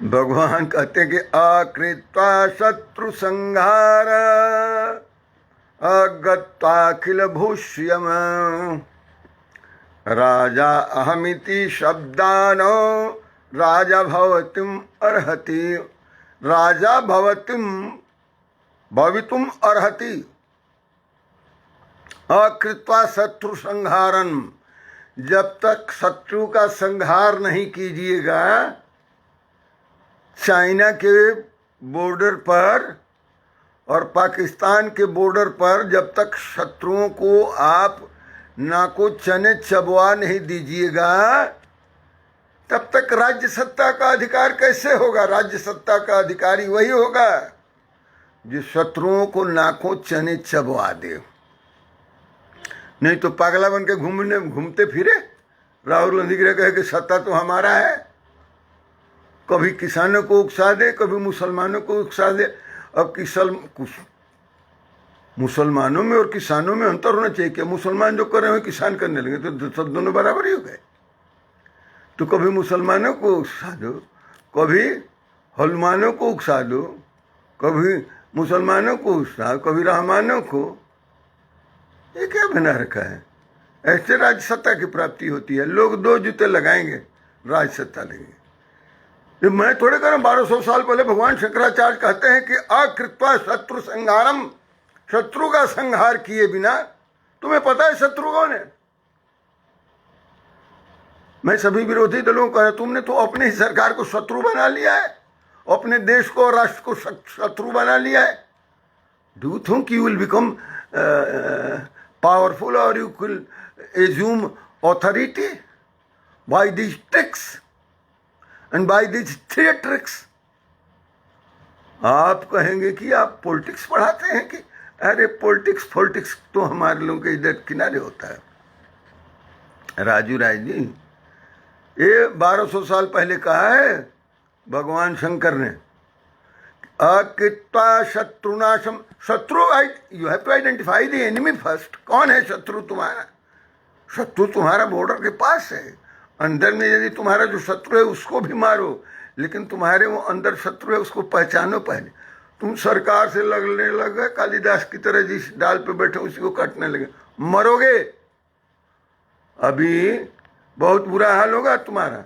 भगवान कहते हैं कि अकृत्वा शत्रु संहार अगत्वाखिल भूष्यम राजा अहमिति शब्दानो राजा भवतिम अर्हति। राजा भवितुम अर्हति अकृत्वा शत्रु संहारन। जब तक शत्रु का संहार नहीं कीजिएगा, चाइना के बॉर्डर पर और पाकिस्तान के बॉर्डर पर जब तक शत्रुओं को आप नाको चने चबवा नहीं दीजिएगा, तब तक राज्य सत्ता का अधिकार कैसे होगा? राज्य सत्ता का अधिकारी वही होगा जो शत्रुओं को नाको चने चबवा दे। नहीं तो पागला बन के घूमते फिरे। राहुल गांधी कहे कि सत्ता तो हमारा है, कभी किसानों को उकसा दे, कभी मुसलमानों को उकसा दे। अब मुसलमानों में और किसानों में अंतर होना चाहिए क्या? मुसलमान जो कर रहे हैं किसान करने लगे तो सब दोनों बराबर ही हो गए। तो कभी मुसलमानों को उकसा दो, कभी हलमानों को उकसा दो, कभी मुसलमानों को उकसा, कभी रहमानों को। ये क्या बना रखा है? ऐसे राज्य सत्ता की प्राप्ति होती है। लोग 2 जूते लगाएंगे, राज्य सत्ता लेंगे। मैं थोड़े कर 1200 साल पहले भगवान शंकराचार्य कहते हैं कि अकृत्वा शत्रु संहारम, शत्रु का संहार किए बिना। तुम्हें पता है शत्रु कौन है? मैं सभी विरोधी दलों को कहा, तुमने तो अपने ही सरकार को शत्रु बना लिया है, अपने देश को और राष्ट्र को शत्रु बना लिया है। Do you think you will become powerful or you will assume authority by these tricks and by these theatrics? आप कहेंगे कि आप पॉलिटिक्स पढ़ाते हैं कि अरे पॉलिटिक्स तो हमारे लोगों के इधर किनारे होता है। राजू राय जी, ये 1200 साल पहले कहा है भगवान शंकर ने, अकृत्वा शत्रुनाशम। शत्रु, you have to identify the enemy first. कौन है शत्रु तुम्हारा? शत्रु तुम्हारा बॉर्डर के पास है। अंदर में यदि तुम्हारा जो शत्रु है उसको भी मारो, लेकिन तुम्हारे वो अंदर शत्रु है उसको पहचानो पहले। तुम सरकार से लड़ने लगे कालिदास की तरह, जिस डाल पे बैठे उसी को काटने लगे, मरोगे। अभी बहुत बुरा हाल होगा तुम्हारा।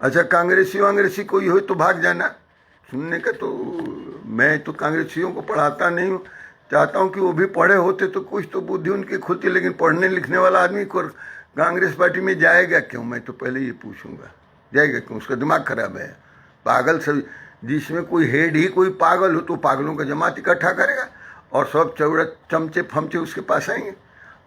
अच्छा, कांग्रेसी कोई हो तो भाग जाना सुनने का। तो मैं तो कांग्रेसियों को पढ़ाता नहीं हूँ, चाहता हूँ कि वो भी पढ़े होते तो कुछ तो बुद्धि उनकी खुलती, लेकिन पढ़ने लिखने वाला आदमी को कांग्रेस पार्टी में जाएगा क्यों? मैं तो पहले ये पूछूंगा, जाएगा क्यों? उसका दिमाग खराब है। पागल सब, जिसमें कोई हेड ही कोई पागल हो तो पागलों का जमात इकट्ठा करेगा और सब चौड़ा चमचे फमचे उसके पास आएंगे।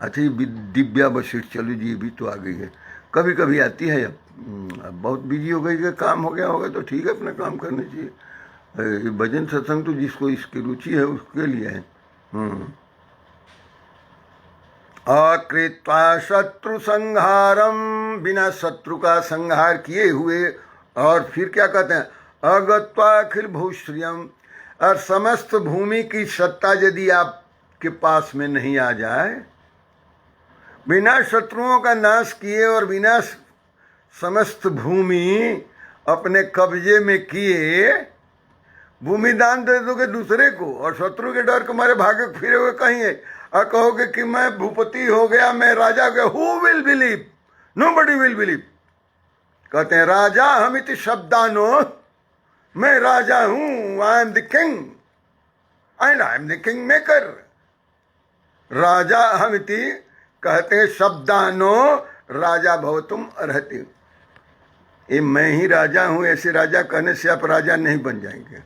अच्छा, ये दिव्या बशीर, चलो जी ये भी तो आ गई है, कभी कभी आती है। अब बहुत बिजी हो गई, काम हो गया होगा तो ठीक है, अपना काम करना चाहिए। भजन सत्संग तो जिसको इसकी रुचि है उसके लिए है। अकृत्वा शत्रु संहारम, बिना शत्रु का संहार किए हुए। और फिर क्या कहते हैं? अगत्वा अखिल भूश्रियम, और समस्त भूमि की सत्ता यदि आपके पास में नहीं आ जाए, बिना शत्रुओं का नाश किए और बिना समस्त भूमि अपने कब्जे में किए, भूमि दान दे दोगे दूसरे को और शत्रु के डर के मारे भागे फिरे हुए कहीं है और कहोगे कि मैं भूपति हो गया, मैं राजा हो गया। Who will believe? Nobody will believe. कहते हैं राजा हमिति शब्दानो, मैं राजा हूं, I am the king and I am the king maker. राजा हमिति कहते हैं शब्दानो राजा भवतुम अर्हति। ये मैं ही राजा हूं, ऐसे राजा कहने से आप राजा नहीं बन जाएंगे।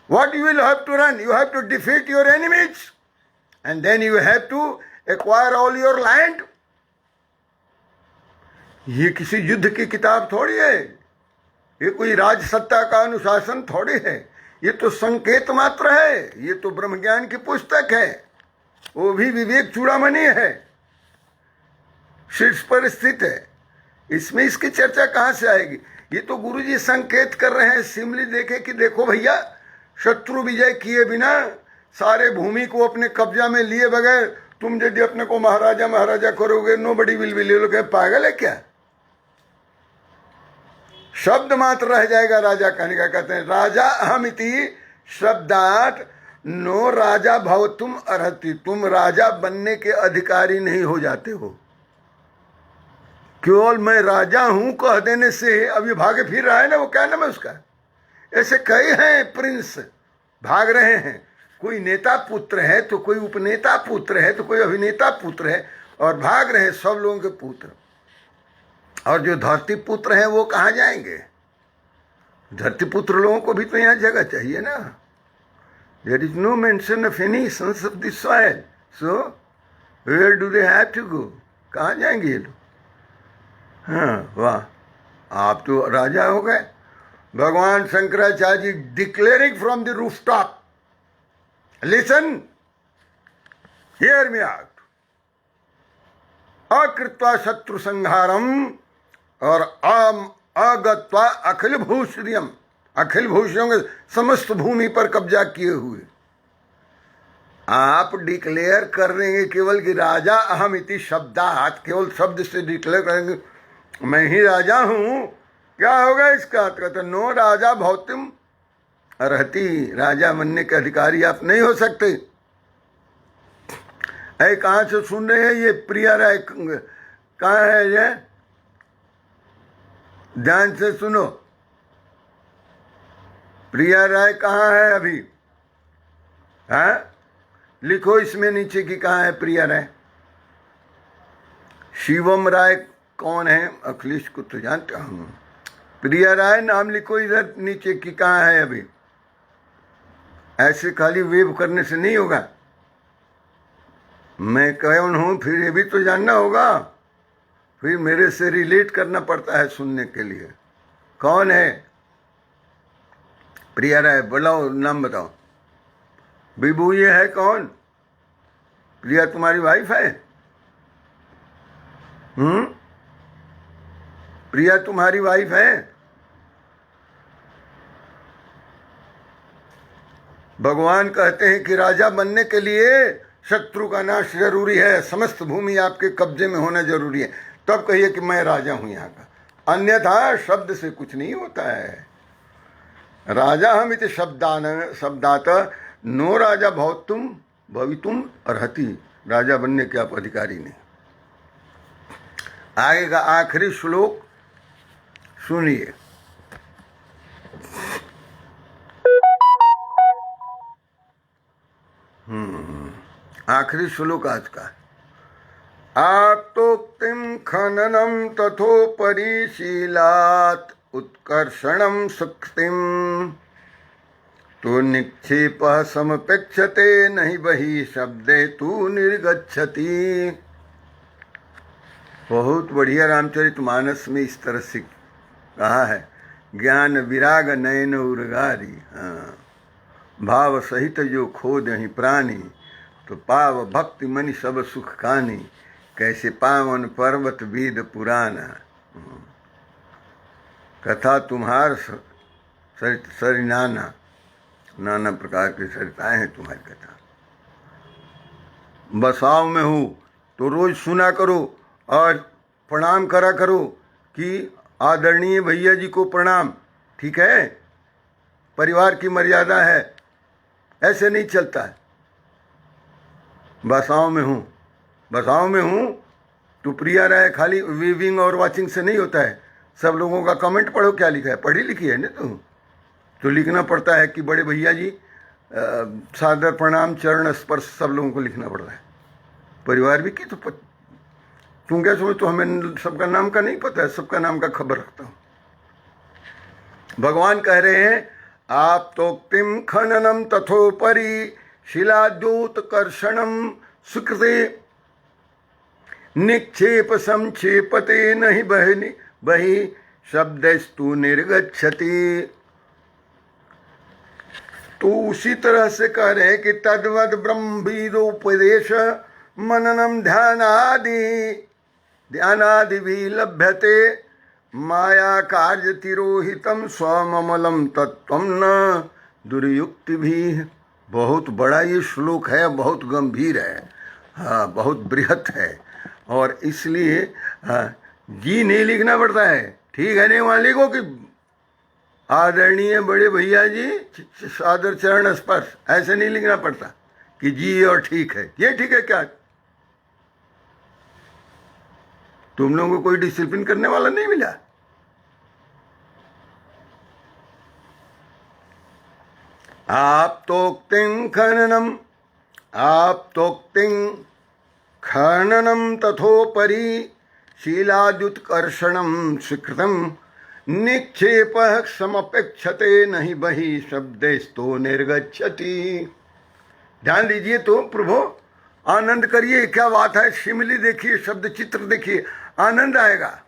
What you will have to run? You have to defeat your enemies and then you have to acquire all your land. ये किसी युद्ध की किताब थोड़ी है, ये कोई राज सत्ता का अनुशासन थोड़ी है, ये तो संकेत मात्र है, ये तो ब्रह्म ज्ञान की पुस्तक है, वो भी विवेक चूड़ामणि है, शीर्ष पर स्थित है। इसमें इसकी चर्चा कहाँ से आएगी? ये तो गुरुजी संकेत कर रहे हैं, सिमली देखे कि देखो भैया, शत्रु विजय किए बिना सारे भूमि को अपने कब्जा में लिए बगैर तुम यदि अपने को महाराजा महाराजा करोगे, नोबडी विल बी। लोग पागल है क्या? शब्द मात्र रह जाएगा राजा कहने का। कहते हैं राजा अहमिति शब्दात नो राजा भवतुम अर्हति। तुम राजा बनने के अधिकारी नहीं हो जाते हो। केवल मैं राजा हूं कह देने से, अभी भागे फिर रहा है ना, वो क्या नाम है उसका, ऐसे कई हैं प्रिंस भाग रहे हैं। कोई नेता पुत्र है तो कोई उपनेता पुत्र है तो कोई अभिनेता पुत्र है, और भाग रहे हैं सब लोगों के पुत्र। और जो धरती पुत्र हैं वो कहाँ जाएंगे? धरती पुत्र लोगों को भी तो यहाँ जगह चाहिए ना। There is no mention of any sons of the soil, so where do they have to go? कहाँ जाएंगे ये लोग? हाँ वाह, आप तो राजा हो गए। भगवान Shankaracharya ji declaring from the rooftop, listen hear me out, अकृत्वा शत्रु संहारम और अगत्वा अखिल भूषियम, अखिल भूषियों के समस्त भूमि पर कब्जा किए हुए आप डिक्लेयर कर देंगे केवल कि राजा अहम इति शब्दात, केवल शब्द से डिक्लेयर करेंगे मैं ही राजा हूं, क्या होगा इसका? कहते नो राजा भवतुम अर्हति, राजा बनने के अधिकारी आप नहीं हो सकते। ऐ कहाँ से सुन रहे हैं ये? प्रिया राय कहाँ है ये? ध्यान से सुनो, प्रिया राय कहाँ है अभी? हाँ लिखो इसमें नीचे कि कहाँ है प्रिया राय। शिवम राय कौन है? अखिलेश को तो जानता हूं। प्रिया राय नाम लिखो इधर नीचे कि कहाँ है अभी। ऐसे खाली वेव करने से नहीं होगा। मैं कौन हूं फिर ये भी तो जानना होगा, फिर मेरे से रिलेट करना पड़ता है सुनने के लिए। कौन है प्रिया राय? बुलाओ, नाम बताओ। विभू ये है कौन? प्रिया तुम्हारी वाइफ है? प्रिया तुम्हारी वाइफ है? भगवान कहते हैं कि राजा बनने के लिए शत्रु का नाश जरूरी है, समस्त भूमि आपके कब्जे में होना जरूरी है, तब कहिए कि मैं राजा हूं यहाँ का, अन्यथा शब्द से कुछ नहीं होता है। राजा हम इति शब्दात नो राजा भवतुम भवितुम अर्हति, राजा बनने के आप अधिकारी नहीं। आगे का आखिरी श्लोक सुनिए। आखिरी श्लोक आज का। आप्तोक्तिम खननम तथोपरि शीलात् उत्कर्षणम सुक्तिम तो निक्षेप समपेक्षते नहीं बहि शब्दे तू निर्गच्छति। बहुत बढ़िया रामचरितमानस में इस तरह से कहा है, ज्ञान विराग नयन उर्गारी, हाँ भाव सहित जो खोद ही प्राणी, तो पाव भक्ति मनि सब सुख कानी, कैसे पावन पर्वत वेद पुराना। कथा तुम्हार सरिनाना, नाना प्रकार की सरिताएं हैं तुम्हारी कथा। बसाव में हूँ तो रोज सुना करो और प्रणाम करा करो कि आदरणीय भैया जी को प्रणाम, ठीक है? परिवार की मर्यादा है, ऐसे नहीं चलता है। बसाव में हूँ, बसाव में हूँ तो प्रिया राय खाली वीविंग और वाचिंग से नहीं होता है। सब लोगों का कमेंट पढ़ो, क्या लिखा है, पढ़ी लिखी है ना तो लिखना पड़ता है कि बड़े भैया जी सादर प्रणाम चरण स्पर्श सब लोगों को लिखना पड़ रहा है। परिवार भी की तो तुम क्या समझ, तो हमें सबका नाम का नहीं पता है, सबका नाम का खबर रखता हूँ। भगवान कह रहे हैं आप तोक्तिम खननम तथोपरि शिलाद्योत कर्षणम सुकृते निक्षेप संक्षेपते नहीं बहि शब्दस्तु निर्गच्छति। तो उसी तरह से कह रहे हैं कि तद्वद ब्रह्मविदोपदेश मननम ध्यानादि भी लभ्यते माया कार्य तिरोहितम स्वमलम तत्वम न दुर्युक्ति भी। बहुत बड़ा ये श्लोक है, बहुत गंभीर है, हाँ, बहुत बृहत है, और इसलिए जी नहीं लिखना पड़ता है। ठीक है, नहीं वहाँ लिखो कि आदरणीय बड़े भैया जी सादर चरण स्पर्श, ऐसे नहीं लिखना पड़ता कि जी और ठीक है। ये ठीक है क्या? तुम लोगों को कोई डिसिप्लिन करने वाला नहीं मिला? आप्तोक्तिं खननम तथोपरि शीलाद्युत्कर्षणं स्वीकृतं निक्षेपः समपेक्षते नहीं बहि शब्देस्तो निर्गच्छति। ध्यान दीजिए तो प्रभु, आनंद करिए, क्या बात है, शिमली देखिए, शब्द चित्र देखिए, आनंद आएगा,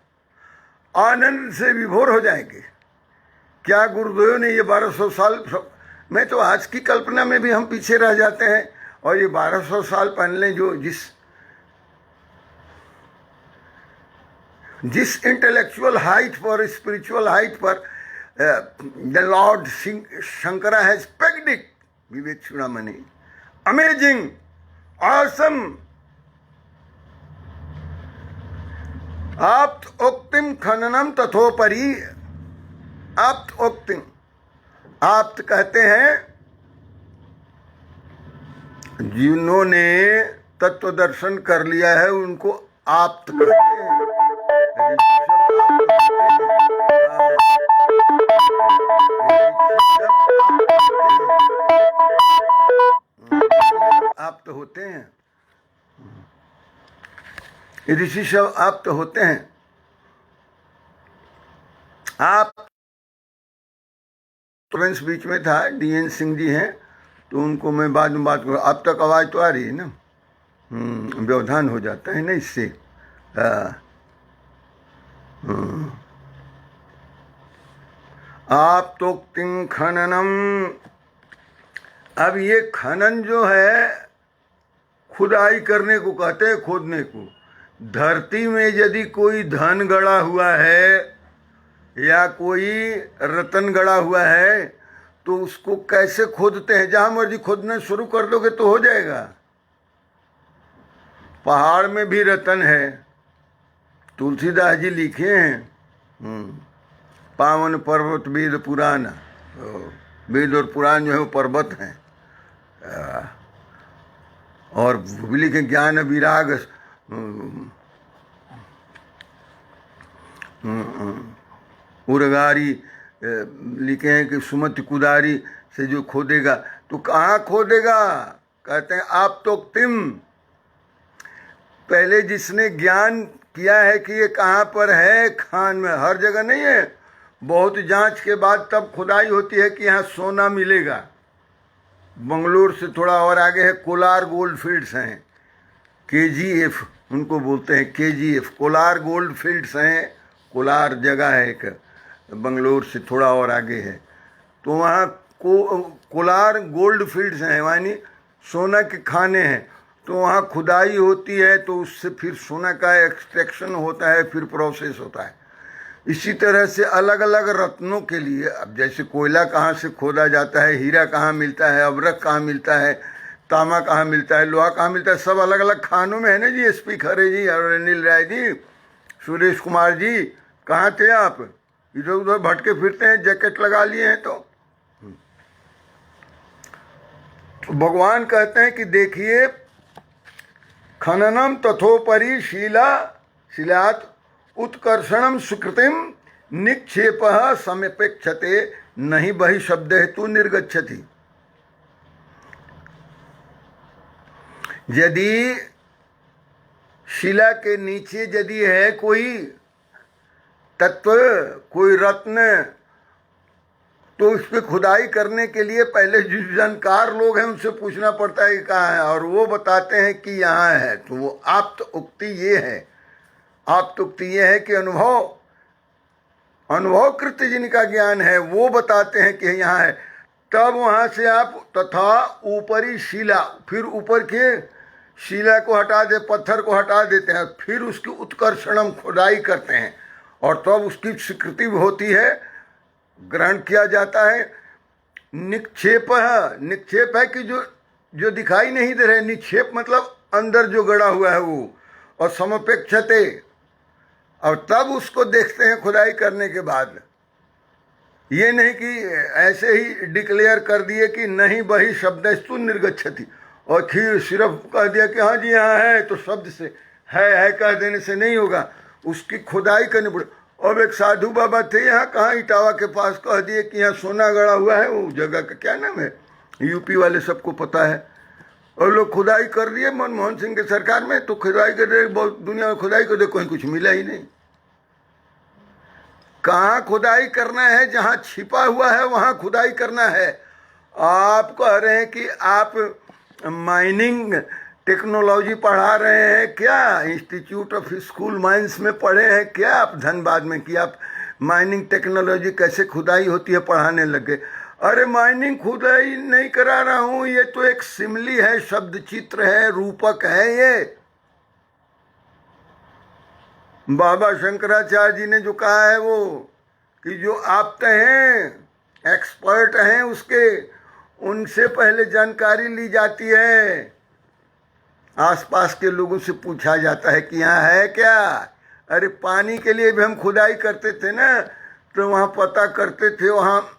आनंद से विभोर हो जाएंगे। क्या गुरुदेव ने ये 1200 साल में, तो आज की कल्पना में भी हम पीछे रह जाते हैं, और ये 1200 साल पहले जो जिस इंटेलेक्चुअल हाइट पर, स्पिरिचुअल हाइट पर the Lord Shankara has pegged it, Vivekachudamani, amazing, awesome. आप्तोक्तिम खननम तथोपरि, आप्तोक्तिम, आप्त कहते हैं जिन्होंने तत्व दर्शन कर लिया है उनको आप्त कहते हैं। आप्त होते हैं, ऋषि सब आप्त होते हैं। आप तुरंत बीच में था, डीएन सिंह जी हैं, तो उनको मैं बाद में बात करूँ। अब तक आवाज़ तो आ रही है ना? व्यवधान हो जाता है ना इससे। आप्तोक्तिं खननम, अब ये खनन जो है खुदाई करने को कहते हैं, खोदने को। धरती में यदि कोई धन गड़ा हुआ है या कोई रतन गड़ा हुआ है तो उसको कैसे खोदते हैं? जहां मर्जी खोदना शुरू कर दोगे तो हो जाएगा। पहाड़ में भी रतन है, तुलसीदास जी लिखे हैं, पावन पर्वत वेद पुराण, वेद और पुराण जो है वो पर्वत हैं, और लिखे ज्ञान विराग उर्गारी लिखे हैं कि सुमति कुदारी से जो खोदेगा, तो कहाँ खोदेगा? कहते हैं आप्तोक्तिम, पहले जिसने ज्ञान किया है कि ये कहाँ पर है, खान में, हर जगह नहीं है, बहुत जांच के बाद तब खुदाई होती है कि यहाँ सोना मिलेगा। बंगलोर से थोड़ा और आगे है कोलार गोल्ड फील्ड्स हैं, KGF उनको बोलते हैं, KGF कोलार गोल्ड फील्ड्स हैं। कोलार जगह है एक, बंगलोर से थोड़ा और आगे है, तो वहाँ कोलार गोल्ड फील्ड्स हैं, यानी सोना के खाने हैं। तो वहाँ खुदाई होती है, तो उससे फिर सोना का एक्सट्रैक्शन होता है, फिर प्रोसेस होता है। इसी तरह से अलग अलग रत्नों के लिए, अब जैसे कोयला कहाँ से खोदा जाता है, हीरा कहाँ मिलता है, अबरक कहाँ मिलता है, तांबा कहाँ मिलता है, लोहा कहाँ मिलता है, सब अलग अलग खानों में है ना जी। SP खरे जी और अनिल राय जी, सुरेश कुमार जी, कहाँ थे आप? इधर उधर भटके फिरते हैं, जैकेट लगा लिए हैं। तो भगवान कहते हैं कि देखिए, खननम तथोपरि शिलात उत्कर्षणम सुकृतिम निक्षेपः समपेक्षते नहीं बहि शब्द हेतु निर्गच्छति। यदि शिला के नीचे यदि है कोई तत्व, कोई रत्न, तो उस पर खुदाई करने के लिए पहले जो जानकार लोग हैं उनसे पूछना पड़ता है कहाँ है, और वो बताते हैं कि यहाँ है। तो वो आप्त उक्ति ये है, आप्त उक्ति ये है कि अनुभवकृत जिनका ज्ञान है वो बताते हैं कि यहाँ है। तब वहाँ से आप तथा ऊपरी शिला, फिर ऊपर के शिला को हटा दे, पत्थर को हटा देते हैं, फिर उसकी उत्कर्षणम खुदाई करते हैं, और तब उसकी स्वीकृति होती है, ग्रहण किया जाता है। निक्षेप है, निक्षेप है कि जो जो दिखाई नहीं दे रहे, निक्षेप मतलब अंदर जो गड़ा हुआ है वो, और समपेक्षते, और तब उसको देखते हैं खुदाई करने के बाद। ये नहीं कि ऐसे ही डिक्लेयर कर दिए कि नहीं वही शब्दस्तु निर्गच्छति, और फिर सिर्फ कह दिया कि हाँ जी यहाँ है, तो शब्द से है कह देने से नहीं होगा, उसकी खुदाई करनी पड़े। अब एक साधु बाबा थे यहाँ, कहाँ इटावा के पास, कह दिए कि यहाँ सोना गड़ा हुआ है, वो जगह का क्या नाम है, यूपी वाले सबको पता है, और लोग खुदाई कर दिए मनमोहन सिंह के सरकार में, तो खुदाई कर दे, बहुत दुनिया में खुदाई कर दे, कहीं कुछ मिला ही नहीं। कहाँ खुदाई करना है, जहाँ छिपा हुआ है वहाँ खुदाई करना है। आप कह रहे हैं कि आप माइनिंग टेक्नोलॉजी पढ़ा रहे हैं क्या, इंस्टीट्यूट ऑफ स्कूल माइंस में पढ़े हैं क्या आप धनबाद में, कि आप माइनिंग टेक्नोलॉजी कैसे खुदाई होती है पढ़ाने लगे। अरे माइनिंग खुदाई नहीं करा रहा हूँ, ये तो एक सिमली है, शब्द चित्र है, रूपक है। ये बाबा शंकराचार्य जी ने जो कहा है वो, कि जो आप हैं एक्सपर्ट हैं उसके, उनसे पहले जानकारी ली जाती है, आसपास के लोगों से पूछा जाता है कि यहाँ है क्या। अरे पानी के लिए भी हम खुदाई करते थे ना, तो वहाँ पता करते थे वहाँ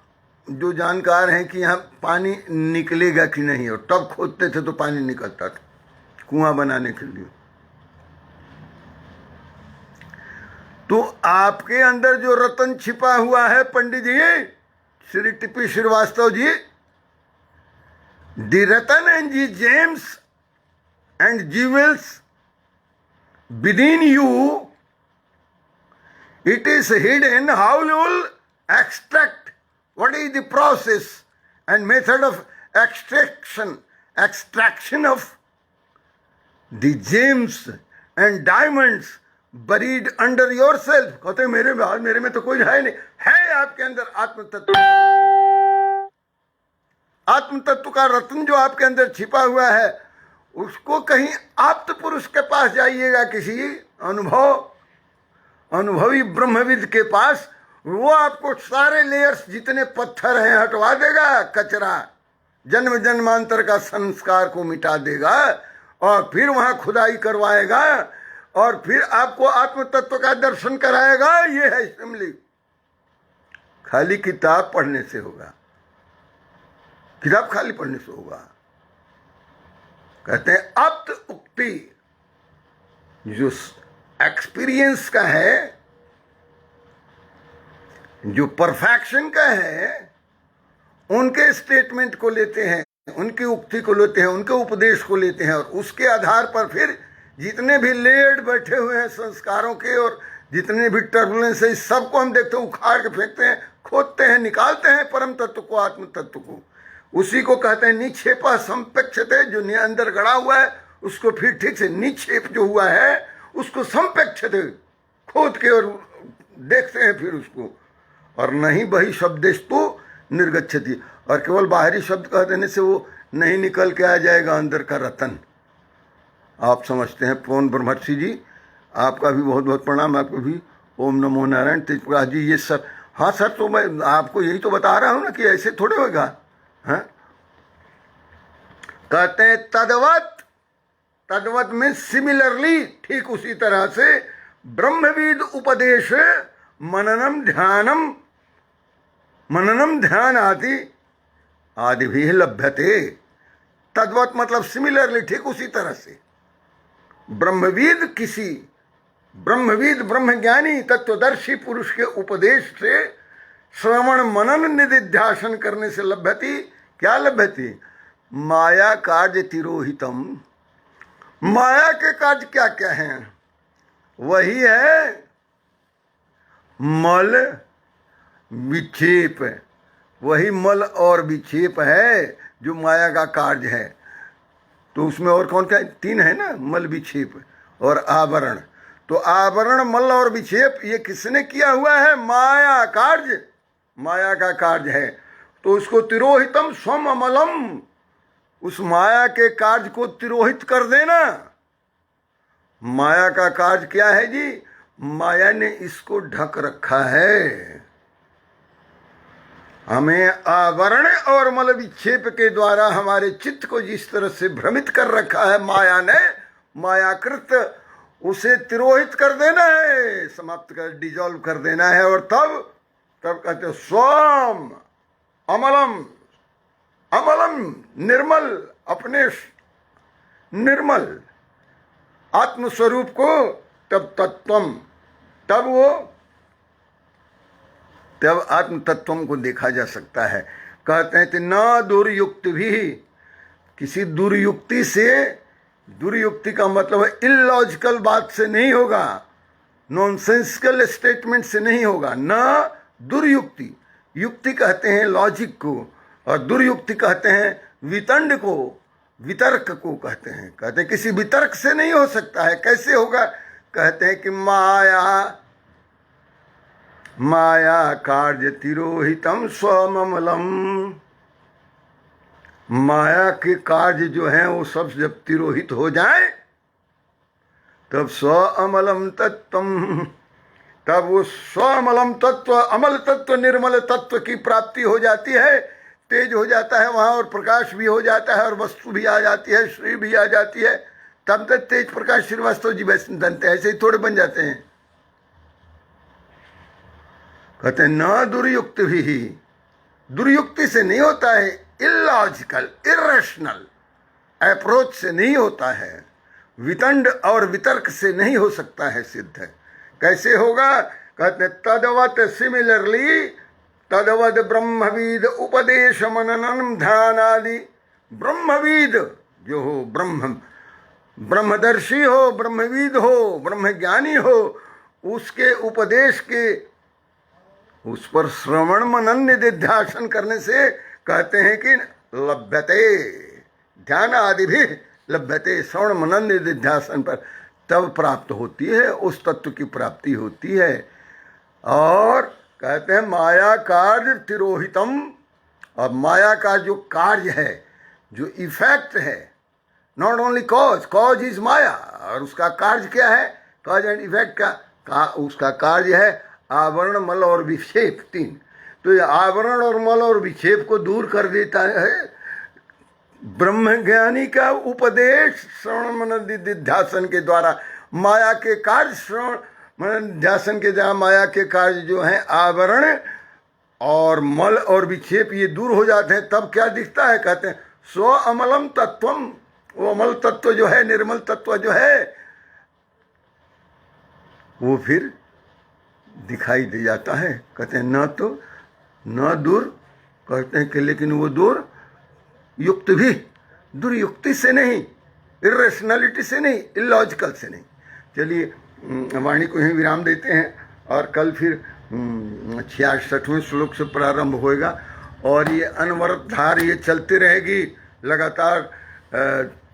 जो जानकार हैं कि यहाँ पानी निकलेगा कि नहीं, और तब खोदते थे तो पानी निकलता था कुआं बनाने के लिए। तो आपके अंदर जो रतन छिपा हुआ है Pandit ji, Shri TP Srivastava ji, the ratan and जी gems and jewels within you, it is hidden. How you will extract, what is the process and method of extraction of the gems and diamonds buried under yourself। कहते मेरे में तो कोई है नहीं, है आपके अंदर आत्म तत्व, आत्म तत्व का रत्न जो आपके अंदर छिपा हुआ है, उसको कहीं आप्त पुरुष के पास जाइएगा, किसी अनुभवी ब्रह्मविद के पास, वो आपको सारे लेयर्स जितने पत्थर हैं हटवा देगा, कचरा जन्म जन्मांतर का संस्कार को मिटा देगा, और फिर वहां खुदाई करवाएगा, और फिर आपको आत्म तत्व का दर्शन कराएगा। ये है सिमली। खाली किताब पढ़ने से होगा, किताब खाली पढ़ने से होगा। कहते हैं अप्त उक्ति, जो एक्सपीरियंस का है, जो परफेक्शन का है, उनके स्टेटमेंट को लेते हैं, उनकी उक्ति को लेते हैं, उनके उपदेश को लेते हैं, और उसके आधार पर फिर जितने भी लेयर्ड बैठे हुए हैं संस्कारों के, और जितने भी टर्बुलेंस है, सबको हम देखते हैं, उखाड़ के फेंकते हैं, खोदते हैं, निकालते हैं परम तत्व को, आत्म तत्व को। उसी को कहते हैं निक्षेपा संपेक्षते, जो अंदर गड़ा हुआ है उसको फिर ठीक से, निक्षेप जो हुआ है उसको संपेक्षते, खोद के और देखते हैं फिर उसको, और नहीं वही शब्देस्तु निर्गच्छति, और केवल बाहरी शब्द कह देने से वो नहीं निकल के आ जाएगा अंदर का रतन। आप समझते हैं। पवन ब्रह्मर्षि जी, आपका भी बहुत बहुत प्रणाम, आपको भी ओम नमो नारायण। तेजप्रकाश जी, ये सब, हाँ सर, तो मैं आपको यही तो बता रहा हूँ ना कि ऐसे थोड़े होगा। हाँ? कहते हैं तद्वत, तद्वत में सिमिलरली, ठीक उसी तरह से ब्रह्मविद उपदेश मननम ध्यान आदि भी लभ्यते। तद्वत मतलब सिमिलरली, ठीक उसी तरह से ब्रह्मविद, किसी ब्रह्मविद ब्रह्मज्ञानी तत्वदर्शी पुरुष के उपदेश से श्रवण मनन निधिध्यासन करने से लभ्यति। क्या लभ्यति? माया कार्य तिरोहितम। माया के कार्य क्या क्या हैं? वही है मल विक्षेप, वही मल और विक्षेप है जो माया का कार्य है। तो उसमें और कौन क्या? तीन है ना, मल विक्षेप और आवरण। तो आवरण, मल और विक्षेप ये किसने किया हुआ है? माया कार्य, माया का कार्य है। तो उसको तिरोहितम स्वम अमलम, उस माया के कार्य को तिरोहित कर देना। माया का कार्य क्या है जी? माया ने इसको ढक रखा है। हमें आवरण और मल विक्षेप के द्वारा हमारे चित्त को जिस तरह से भ्रमित कर रखा है माया ने, मायाकृत, उसे तिरोहित कर देना है, समाप्त कर, डिजॉल्व कर देना है। और तब कहते स्वम अमलम, अमलम निर्मल, अपने निर्मल आत्मस्वरूप को, तब तत्वम, तब आत्म तत्वम को देखा जा सकता है। कहते हैं कि न दुर्युक्ति भी, किसी दुर्युक्ति से, दुर्युक्ति का मतलब है इलॉजिकल बात से नहीं होगा, नॉनसेंसिकल स्टेटमेंट से नहीं होगा। न दुर्युक्ति, युक्ति कहते हैं लॉजिक को, और दुर्युक्ति कहते हैं वितंड को, वितर्क को कहते हैं। कहते हैं किसी वितर्क से नहीं हो सकता है। कैसे होगा? कहते हैं कि माया कार्य तिरोहितम स्वमलम, माया के कार्य जो हैं वो सब जब तिरोहित हो जाए तब स्वअमलम तत्वम, तब वो स्वअमलम तत्व, अमल तत्व, निर्मल तत्व की प्राप्ति हो जाती है। तेज हो जाता है वहाँ, और प्रकाश भी हो जाता है, और वस्तु भी आ जाती है, श्री भी आ जाती है। तब तक तेज प्रकाश श्रीवास्तव जी बनते हैं, ऐसे ही थोड़े बन जाते हैं। कहते हैं न दुर्युक्ति भी, दुर्युक्ति से नहीं होता है, इलॉजिकल इरेशनल अप्रोच से नहीं होता है, वितंड और वितर्क से नहीं हो सकता है सिद्ध। कैसे होगा? कहते हैं तदवत, सिमिलरली तदवत ब्रह्मविद उपदेश मननम ध्यान आदि, ब्रह्मविद जो हो, ब्रह्मदर्शी हो, ब्रह्मविद हो, ब्रह्मज्ञानी हो, उसके उपदेश के, उस पर श्रवण मनन निधिध्यासन करने से कहते हैं कि लभ्यते, ध्यान आदि भी लभ्यते, श्रवण मनन निधिध्यासन पर तब प्राप्त होती है, उस तत्व की प्राप्ति होती है। और कहते हैं माया कार्य तिरोहितम, और माया का जो कार्य है, जो इफेक्ट है, not only cause, cause is maya, और उसका कार्य क्या है? कॉज एंड इफेक्ट का उसका कार्य है आवरण, मल और विक्षेप, तीन। तो ये आवरण और मल और विक्षेप को दूर कर देता है ब्रह्मज्ञानी का उपदेश श्रवण मनन निधिध्यासन के द्वारा। माया के कार्य श्रवण मनन निधिध्यासन के द्वारा माया के कार्य जो हैं आवरण और मल और विक्षेप, ये दूर हो जाते हैं। तब क्या दिखता है? कहते हैं स्व अमलम तत्वम, वो अमल तत्व जो है, निर्मल तत्व जो है, वो फिर दिखाई दे जाता है। कहते हैं न दूर, कहते हैं कि लेकिन वो दूर युक्त भी, दुर्युक्ति से नहीं, इरेशनलिटी से नहीं, इलॉजिकल से नहीं। चलिए वाणी को ही विराम देते हैं, और कल फिर 66वें श्लोक से प्रारंभ होएगा, और ये अनवरत धार ये चलती रहेगी लगातार,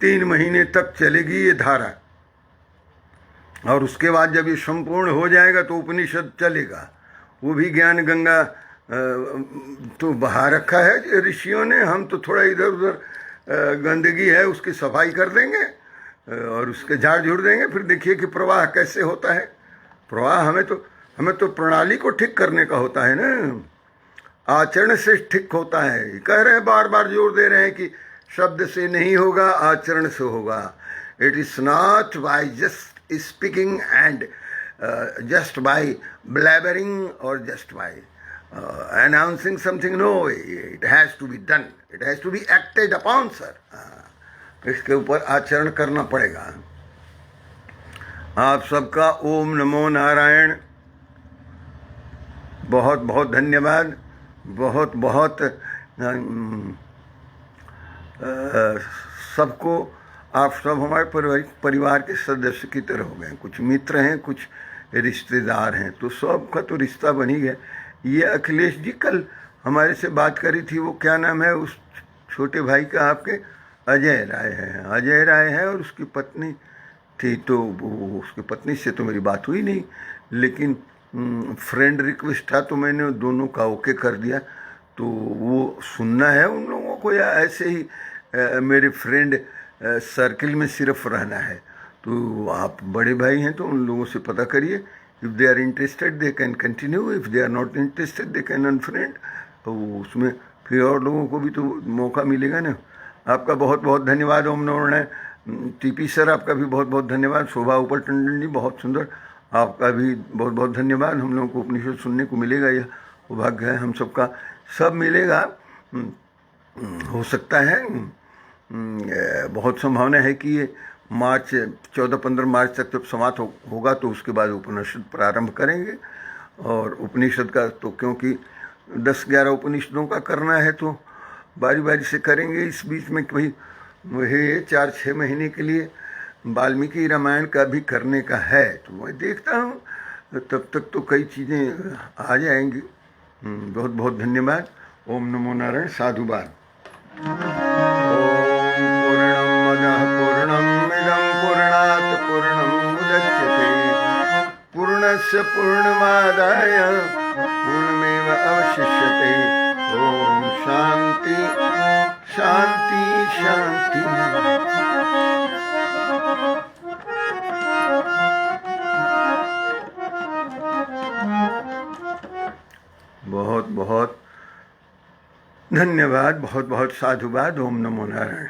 3 महीने तक चलेगी ये धारा। और उसके बाद जब ये संपूर्ण हो जाएगा तो उपनिषद चलेगा। वो भी ज्ञान गंगा तो बहा रखा है ऋषियों ने, हम तो थोड़ा इधर उधर गंदगी है उसकी सफाई कर देंगे और उसके झाड़ झूड़ देंगे। फिर देखिए कि प्रवाह कैसे होता है। प्रवाह हमें तो प्रणाली को ठीक करने का होता है ना, आचरण से ठीक होता है। कह रहे हैं, बार बार जोर दे रहे हैं कि शब्द से नहीं होगा, आचरण से होगा। It is not by just speaking and just by blabbering or just by announcing something. No, it has to be done. It has to be acted upon, sir. इसके ऊपर आचरण करना पड़ेगा। आप सबका ओम नमो नारायण, बहुत बहुत धन्यवाद। बहुत बहुत सबको, आप सब हमारे परिवार के सदस्य की तरह हो गए। कुछ मित्र हैं, कुछ रिश्तेदार हैं, तो सबका तो रिश्ता बन ही गया। ये अखिलेश जी कल हमारे से बात करी थी, वो क्या नाम है उस छोटे भाई का आपके? अजय राय है। अजय राय है और उसकी पत्नी थी, तो उसकी पत्नी से तो मेरी बात हुई नहीं, लेकिन फ्रेंड रिक्वेस्ट था तो मैंने दोनों का ओके कर दिया। तो वो सुनना है उन लोगों को या ऐसे ही मेरे फ्रेंड सर्किल में सिर्फ रहना है? तो आप बड़े भाई हैं तो उन लोगों से पता करिए। If they are interested they can continue, if they are not interested they can unfriend. तो उसमें फिर और लोगों को भी तो मौका मिलेगा ना। आपका बहुत बहुत धन्यवाद ओम नमो नारायण। टीपी सर आपका भी बहुत बहुत धन्यवाद। शोभा उपल टंडन जी बहुत सुंदर, आपका भी बहुत बहुत धन्यवाद। हम लोगों को उपनिषद सुनने को मिलेगा, यह सौभाग्य है हम सबका, सब मिलेगा। हो सकता है, बहुत संभावना है कि ये मार्च 14-15 मार्च तक जब समाप्त होगा तो उसके बाद उपनिषद प्रारंभ करेंगे। और उपनिषद का तो क्योंकि 10-11 उपनिषदों का करना है तो बारी बारी से करेंगे। इस बीच में भाई वही 4-6 महीने के लिए वाल्मीकि रामायण का भी करने का है, तो मैं देखता हूँ तब तक तो कई चीज़ें आ जाएंगी। बहुत बहुत धन्यवाद। ओम नमो नारायण। साधुवाद। पूर्णमदः पूर्णमिदं पूर्णात् पूर्णमुदच्यते पूर्णस्य पूर्णमादाय पूर्णमेवावशिष्यते। ओम शांति शांति शांति। बहुत बहुत धन्यवाद, बहुत बहुत साधुवाद। ओम नमो नारायण।